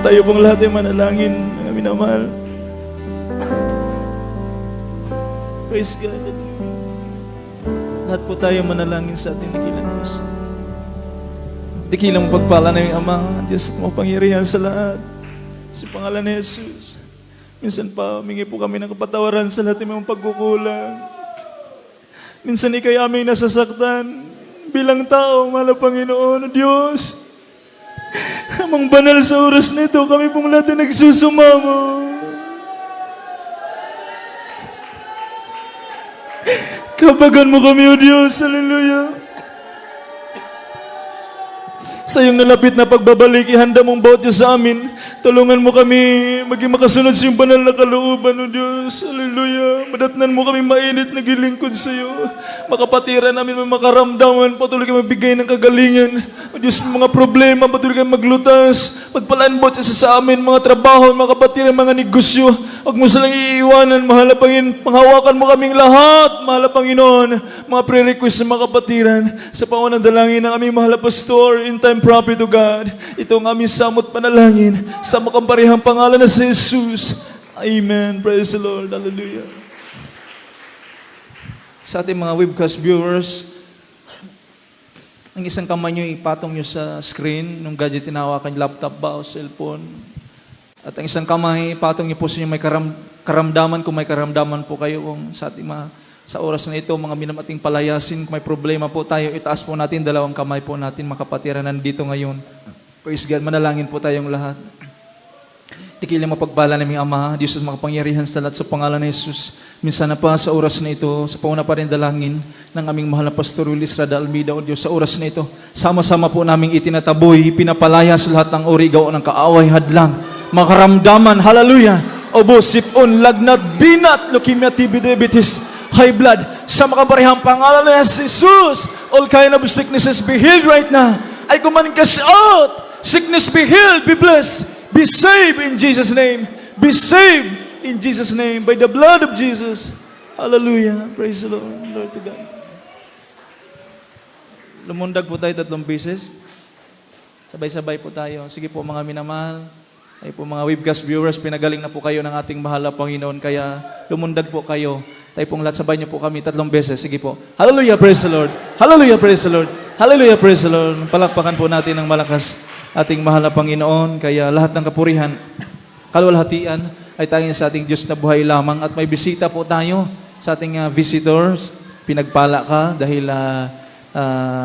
tayo pong lahat ay manalangin, mga minamahal. Praise God. Lahat po tayo manalangin sa ating dakilang Diyos. Dakilang pagpala ng Ama, Diyos at mapangyarihan sa lahat. Sa pangalan ni Jesus. Minsan pa, humingi po kami ng kapatawaran sa lahat ng mga pagkukulang. Minsan ikay aming nasasaktan bilang tao, mahal na Panginoon, Diyos. Amang banal sa oras na ito, kami pong lahat ay nagsusumamo. Kapagan mo kami, O Diyos. Hallelujah. Sa iyong nalapit na pagbabalik, ihanda mong bawat Diyos sa amin. Tulungan mo kami maging makasunod sa iyong banal na kalooban, O Diyos. Hallelujah. Madatnan mo kami mainit na gilingkod sa iyo. Makapatiran namin may makaramdaman. Patuloy kami magbigay ng kagalingan. O Diyos, mga problema, patuloy kami maglutas. Pagpalaan bawat isa sa amin, mga trabaho, mga kapatiran, mga negosyo. Huwag mo silang iiwanan, mahal na Panginoon. Panghawakan mo kaming lahat, mahal na Panginoon. Mga pre-request sa mga kapatiran. Sa pangunan dalangin ng aming mahal na pastor, in time prophet, O God. Ito ang aming samot panalangin sa makamparihang pangalan na si Jesus. Amen. Praise the Lord. Hallelujah. Sa ating mga webcast viewers, ang isang kamay nyo ipatong nyo sa screen, nung gadget tinawakan, laptop ba o cellphone. At ang isang kamay, ipatong niyo po sa inyo may karamdaman, kung may karamdaman po kayo kung sa ating sa oras na ito, mga minamating palayasin, kung may problema po tayo, itaas po natin, dalawang kamay po natin, makapatiran nandito ngayon. Praise God, manalangin po tayong lahat. Ikiling mapagpala naming Ama, Diyos at makapangyarihan sa lahat sa pangalan ni Jesus. Minsan na pa sa oras na ito, sa pauna pa rin dalangin ng aming mahal na Pastor Willis Rada Almeida, O Diyos, sa oras na ito, sama-sama po naming itinataboy, pinapalaya sa lahat ng uri, gawa ng kaaway, hadlang, makaramdaman, hallelujah, obo, sipon, lagnat, binat, leukemia, TB, diabetes, high blood, sa makabarihang pangalan ni Jesus, all kind of sicknesses be healed right now. I command us out, sickness be healed, be blessed, be saved in Jesus' name. Be saved in Jesus' name by the blood of Jesus. Hallelujah. Praise the Lord. Lord to God. Lumundag po tayo 3 beses. Sabay-sabay po tayo. Sige po mga minamahal. Ay po mga webcast viewers, pinagaling na po kayo ng ating mahal na Panginoon. Kaya lumundag po kayo. Tayo pong lahat, sabay niyo po kami 3 beses. Sige po. Hallelujah. Praise the Lord. Hallelujah. Praise the Lord. Hallelujah. Praise the Lord. Palakpakan po natin ng malakas ating mahal na Panginoon, kaya lahat ng kapurihan, kalwalhatian ay tanging sa ating Diyos na buhay lamang. At may bisita po tayo sa ating visitors. Pinagpala ka dahil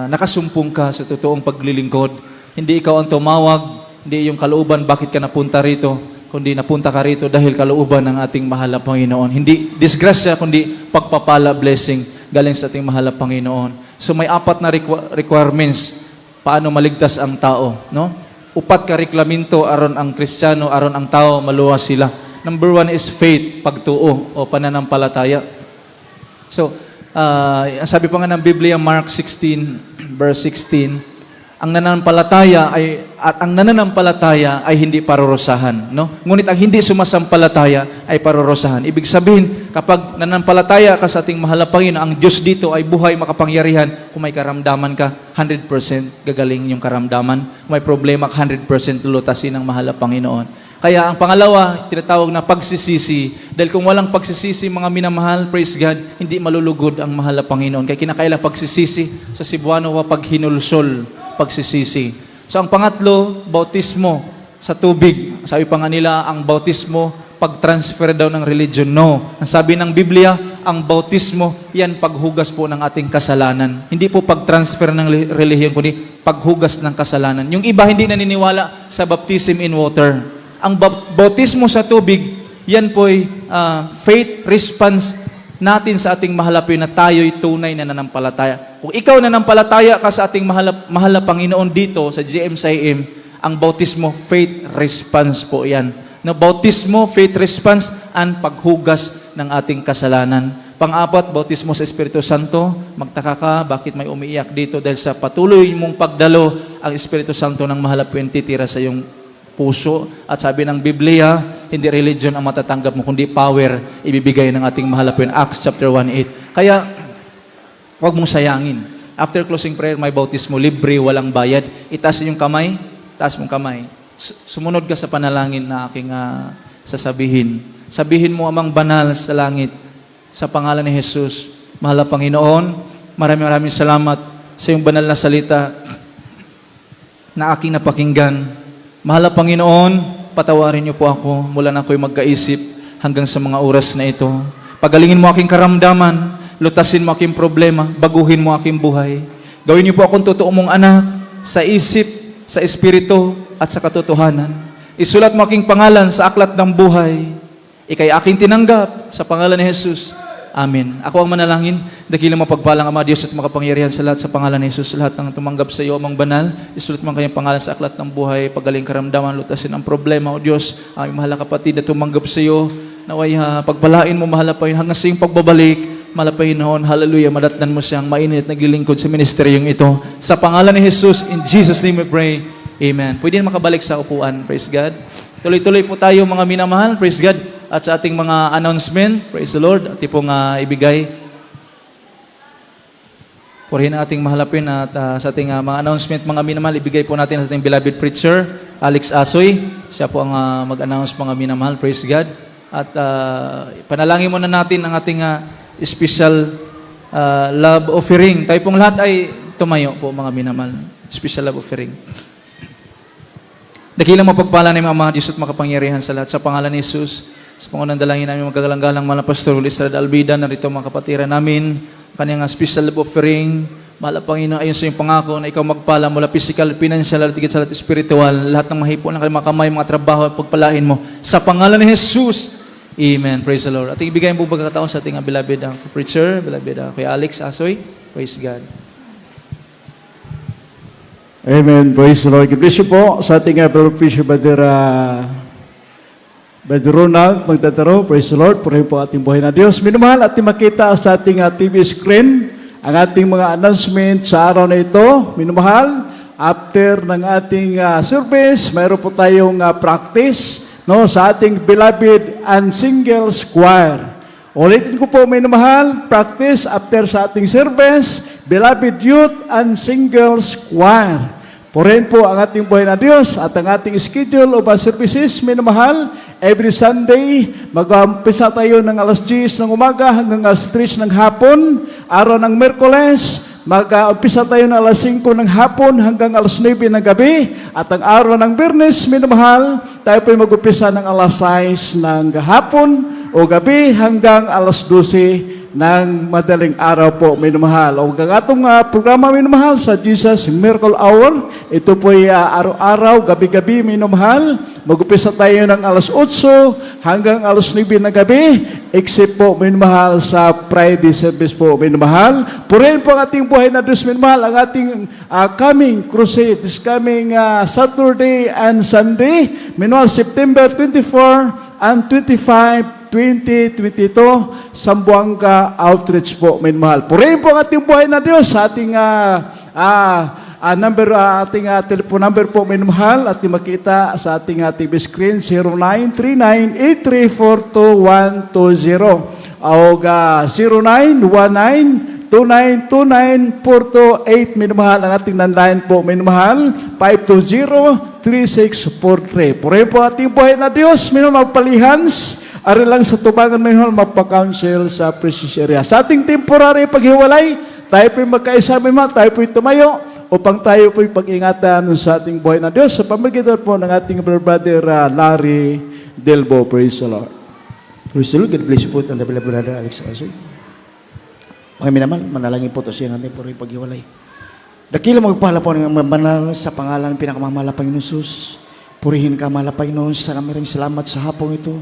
nakasumpong ka sa totoong paglilingkod. Hindi ikaw ang tumawag, hindi yung kalooban bakit ka napunta rito, kundi napunta ka rito dahil kalooban ng ating mahal na Panginoon. Hindi disgrasya, kundi pagpapala, blessing galing sa ating mahal na Panginoon. So may 4 na requirements paano maligtas ang tao, no? 4 ka reklaminto aron ang Kristiyano, aron ang tao maluwas sila. Number 1 is faith, pagtuo o pananampalataya. So, ang sabi pa nga ng Biblia, Mark 16 verse 16, ang nananampalataya ay hindi parurusahan, no? Ngunit ang hindi sumasampalataya ay parurusahan. Ibig sabihin, kapag nananampalataya ka sa ating mahal na Panginoon, ang Diyos dito ay buhay, makapangyarihan. Kung may karamdaman ka, 100% gagaling yung karamdaman. Kung may problema ka, 100% lulutasin ng mahal na Panginoon. Kaya ang pangalawa, tinatawag na pagsisisi. Dahil kung walang pagsisisi, mga minamahal, praise God, hindi malulugod ang mahal na Panginoon. Kaya kinakailang pagsisisi sa Cebuano, pag hinulsol, pagsisisi. So ang pangatlo, bautismo sa tubig. Sabi pa nga nila, ang bautismo, pag-transfer daw ng religion. No. Ang sabi ng Biblia, ang bautismo, yan paghugas po ng ating kasalanan. Hindi po pag-transfer ng relihiyon, kundi paghugas ng kasalanan. Yung iba hindi naniniwala sa baptism in water. Ang bautismo sa tubig, yan po'y faith response natin sa ating mahalapin na tayo'y tunay na nanampalataya. Kung ikaw nanampalataya ka sa ating mahal na Panginoon dito sa GMCIM, ang bautismo, faith response po yan. No, bautismo, faith response, ang paghugas ng ating kasalanan. Pang-4, bautismo sa Espiritu Santo. Magtaka ka, bakit may umiiyak dito? Dahil sa patuloy mong pagdalo, ang Espiritu Santo ng mahalapin titira sa iyong puso. At sabi ng Biblia, hindi religion ang matatanggap mo, kundi power ibibigay ng ating mahalapin. Acts chapter 1:8. Kaya, huwag mong sayangin. After closing prayer, may bautismo, libre, walang bayad. Itaas yung kamay, taas mong kamay. Sumunod ka sa panalangin na aking sasabihin. Sabihin mo, Amang Banal sa langit, sa pangalan ni Jesus, mahal na Panginoon, maraming salamat sa iyong banal na salita na aking napakinggan. Mahal na Panginoon, patawarin niyo po ako mula na ako'y magkaisip hanggang sa mga oras na ito. Pagalingin mo aking karamdaman, lutasin mo aking problema, baguhin mo aking buhay. Gawin niyo po akong totoo mong anak sa isip, sa espiritu, at sa katotohanan. Isulat mo aking pangalan sa aklat ng buhay. Ika'y aking tinanggap sa pangalan ni Jesus. Amen. Ako ang manalangin, dakilang mapagpalang Ama, Diyos at makapangyarihan sa lahat sa pangalan ni Jesus. Lahat ng tumanggap sa iyo, Amang Banal, isulat mo ang kanyang pangalan sa aklat ng buhay, pagaling karamdaman, lutasin ang problema, O Diyos, aming mahal na kapatid na tumanggap sa iyo, naway pagpalain mo, mahal na Panginoon, hanggang sa iyong pagbabalik, mahal na Panginoon, hallelujah, madatnan mo siyang mainit naglilingkod sa ministeryong ito. Sa pangalan ni Jesus, in Jesus' name we pray, amen. Pwede na makabalik sa upuan, praise God. Tuloy-tuloy po tayo mga minamahal, praise God. At sa ating mga announcement, praise the Lord, at pong ibigay. Purihin ang ating mahalapin at sa ating mga announcement, mga minamahal, ibigay po natin sa ating beloved preacher, Alex Asoy. Siya po ang mag-announce mga minamahal, praise God. At panalangin muna natin ang ating special love offering. Tayo pong lahat ay tumayo po mga minamahal. Special love offering. Dakilang mapagpala namin Ama Diyos at makapangyarihan sa lahat. Sa pangalan ni Jesus, sa pangunang dalangin namin magagalang-galang mga Pastor Estrada Albida, narito mga kapatiran namin, kanyang special love offering. Mahal ang Panginoon, ayon sa iyong pangako na ikaw magpala mula physical, financial, at higit sa lahat spiritual, lahat ng mahipon ng mga kamay, mga trabaho, at pagpalain mo. Sa pangalan ni Jesus, Amen. Praise the Lord. At ibigay mo pagkakataon sa ating beloved preacher, beloved Kuya Alex Asoy. Praise God. Amen. Praise the Lord. God bless you po sa ating Brother Fisher, Brother Ronald, magtataro. Praise the Lord. Purihin po ating buhay na Diyos. Minumahal at makita sa ating TV screen ang ating mga announcement sa araw na ito. Minumahal, after ng ating service, mayroon po tayong practice sa ating beloved and singles choir. Ulitin ko po, minumahal, practice after sa ating service, beloved youth and singles choir. Purihin po ang ating buhay na Diyos at ang ating schedule of services, minumahal, every Sunday, mag-umpisa tayo ng alas 10 ng umaga hanggang alas 3 ng hapon. Araw ng Merkules, mag-umpisa tayo ng alas 5 ng hapon hanggang alas 9 ng gabi. At ang araw ng Biyernes, minumahal, tayo po mag-umpisa ng alas 6 ng hapon o gabi hanggang alas 12 ng madaling araw po, minumahal. O ang atong programa, minumahal, sa Jesus Miracle Hour, ito po ay araw-araw, gabi-gabi, minumahal. Mag-upisa tayo ng alas 8 hanggang alas 9 na gabi, except po, minumahal, sa Friday service po, minumahal. Purihin po ang ating buhay na Diyos, minumahal, ang ating coming crusade, this coming Saturday and Sunday, minumahal, September 24 and 25, 2022, Sambuanga Outreach po, minumahal. Purihin po ang ating buhay na Diyos sa ating ating telephone number po, minumahal, at makita sa ating TV screen, 0939-8342120 o 0919-2929-428, minumahal, ang ating landline po, minumahal, 520-3643. Purihin po ating buhay na Diyos, minumahal, palihans, ari lang sa tubangan, minumahal, magpa-counsel sa precious area. Sa ating temporary paghiwalay, tayo po'y magkaisa, minumahal, tayo po'y tumayo, upang tayo po'y pag-ingatan sa ating buhay na Diyos sa pamagitan po ng ating brother Larry Delbo. Praise the Lord. Praise the Lord. God bless you po ang brother Alex Asoy. Mga naman, manalangin po ito siya natin po rin paghiwalay. Dakila magpala po ng manal sa pangalan pinakamamala Panginoon Jesus. Purihin ka, mala Panginoon. Maraming salamat sa hapong ito.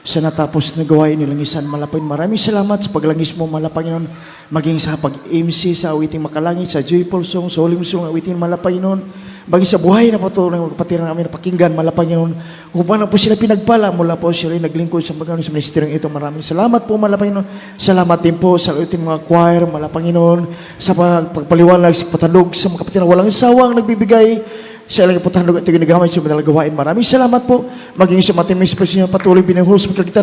Sa natapos na gawain nilangisan, malapay. Maraming salamat sa paglangis mo, mala Panginoon. Maging sa pag-MC sa awiting makalangit, sa joyful song, sa huling song, awiting mala Panginoon. Maging sa buhay na po ito, ng kapatiran namin na pakinggan, mala Panginoon. Kung paano po sila pinagpala, mula po sila naglingkod sa pagkano sa ministeryong ito. Maraming salamat po, mala Panginoon. Salamat din po sa awiting mga choir, mala Panginoon. Sa pagpaliwanag, sa patanog, sa mga kapatiran, walang sawang nagbibigay sa ilang putanog at ginagamit sa madalang gawain. Maraming salamat po. Maging sa matiming expression patuloy binahul sa kita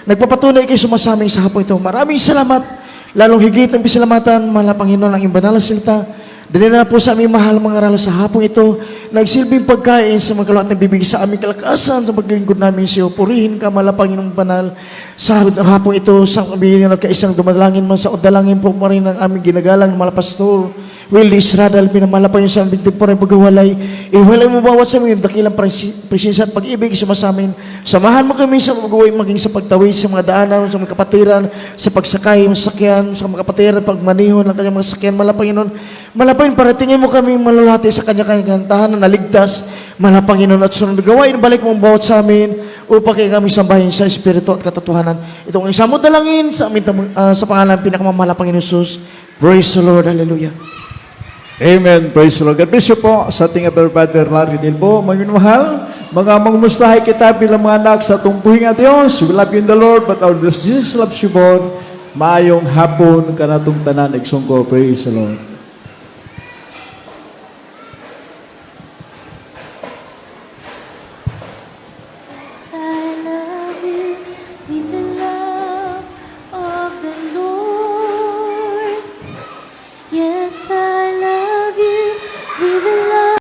nagpapatuloy kayo sumasaming sa hapon ito. Maraming salamat. Lalong higit ang pisalamatan, mahal na Panginoon, ang imbanal na silta. Dali na po sa aming mahal mga aral sa hapon ito. Nagsilbing pagkain sa mga kalawat na bibigay sa aming kalakasan sa paglingkod namin sa iyo. Purihin ka, mahal na Panginoong banal. Sa hapon ito, sa aming nagkaisang dumalangin man sa udalangin po rin ang aming ginagalang mahal pastor Willie Isradal, pinamalapay yung sa aming temporary pagawalay. Iwalay mo bawat sa aming dakilang presensya at pag-ibig sumasamin. Samahan mo kami sa pag-uwi, maging sa pagtawid sa mga daanan, sa mga kapatiran, sa pagsakay, masakyan, sa mga kapatiran, pagmanihon ng kanyang mga sakyan. Malapanginoon, malapayin, paratingin mo kami malulati sa kanya-kanyang tahanan na ligtas. Malapanginoon at sunod gawain, balik mo bawat sa amin upang kaya kami sambahin sa Espiritu at katotohanan. Itong isang mo dalangin sa amin sa pangalan pinakamamahal Panginoon Jesus. Praise the Lord. Hallelujah. Amen. Praise the Lord. God bless you po sa ating brother Larry Delbo. Magminumahal, mga mangumustahay kita bilang mga anak sa tumpuhin nga Diyos. We love you in the Lord, but our Jesus loves you more. Maayong hapon ka na itong tanan, nagsungko. Praise the Lord.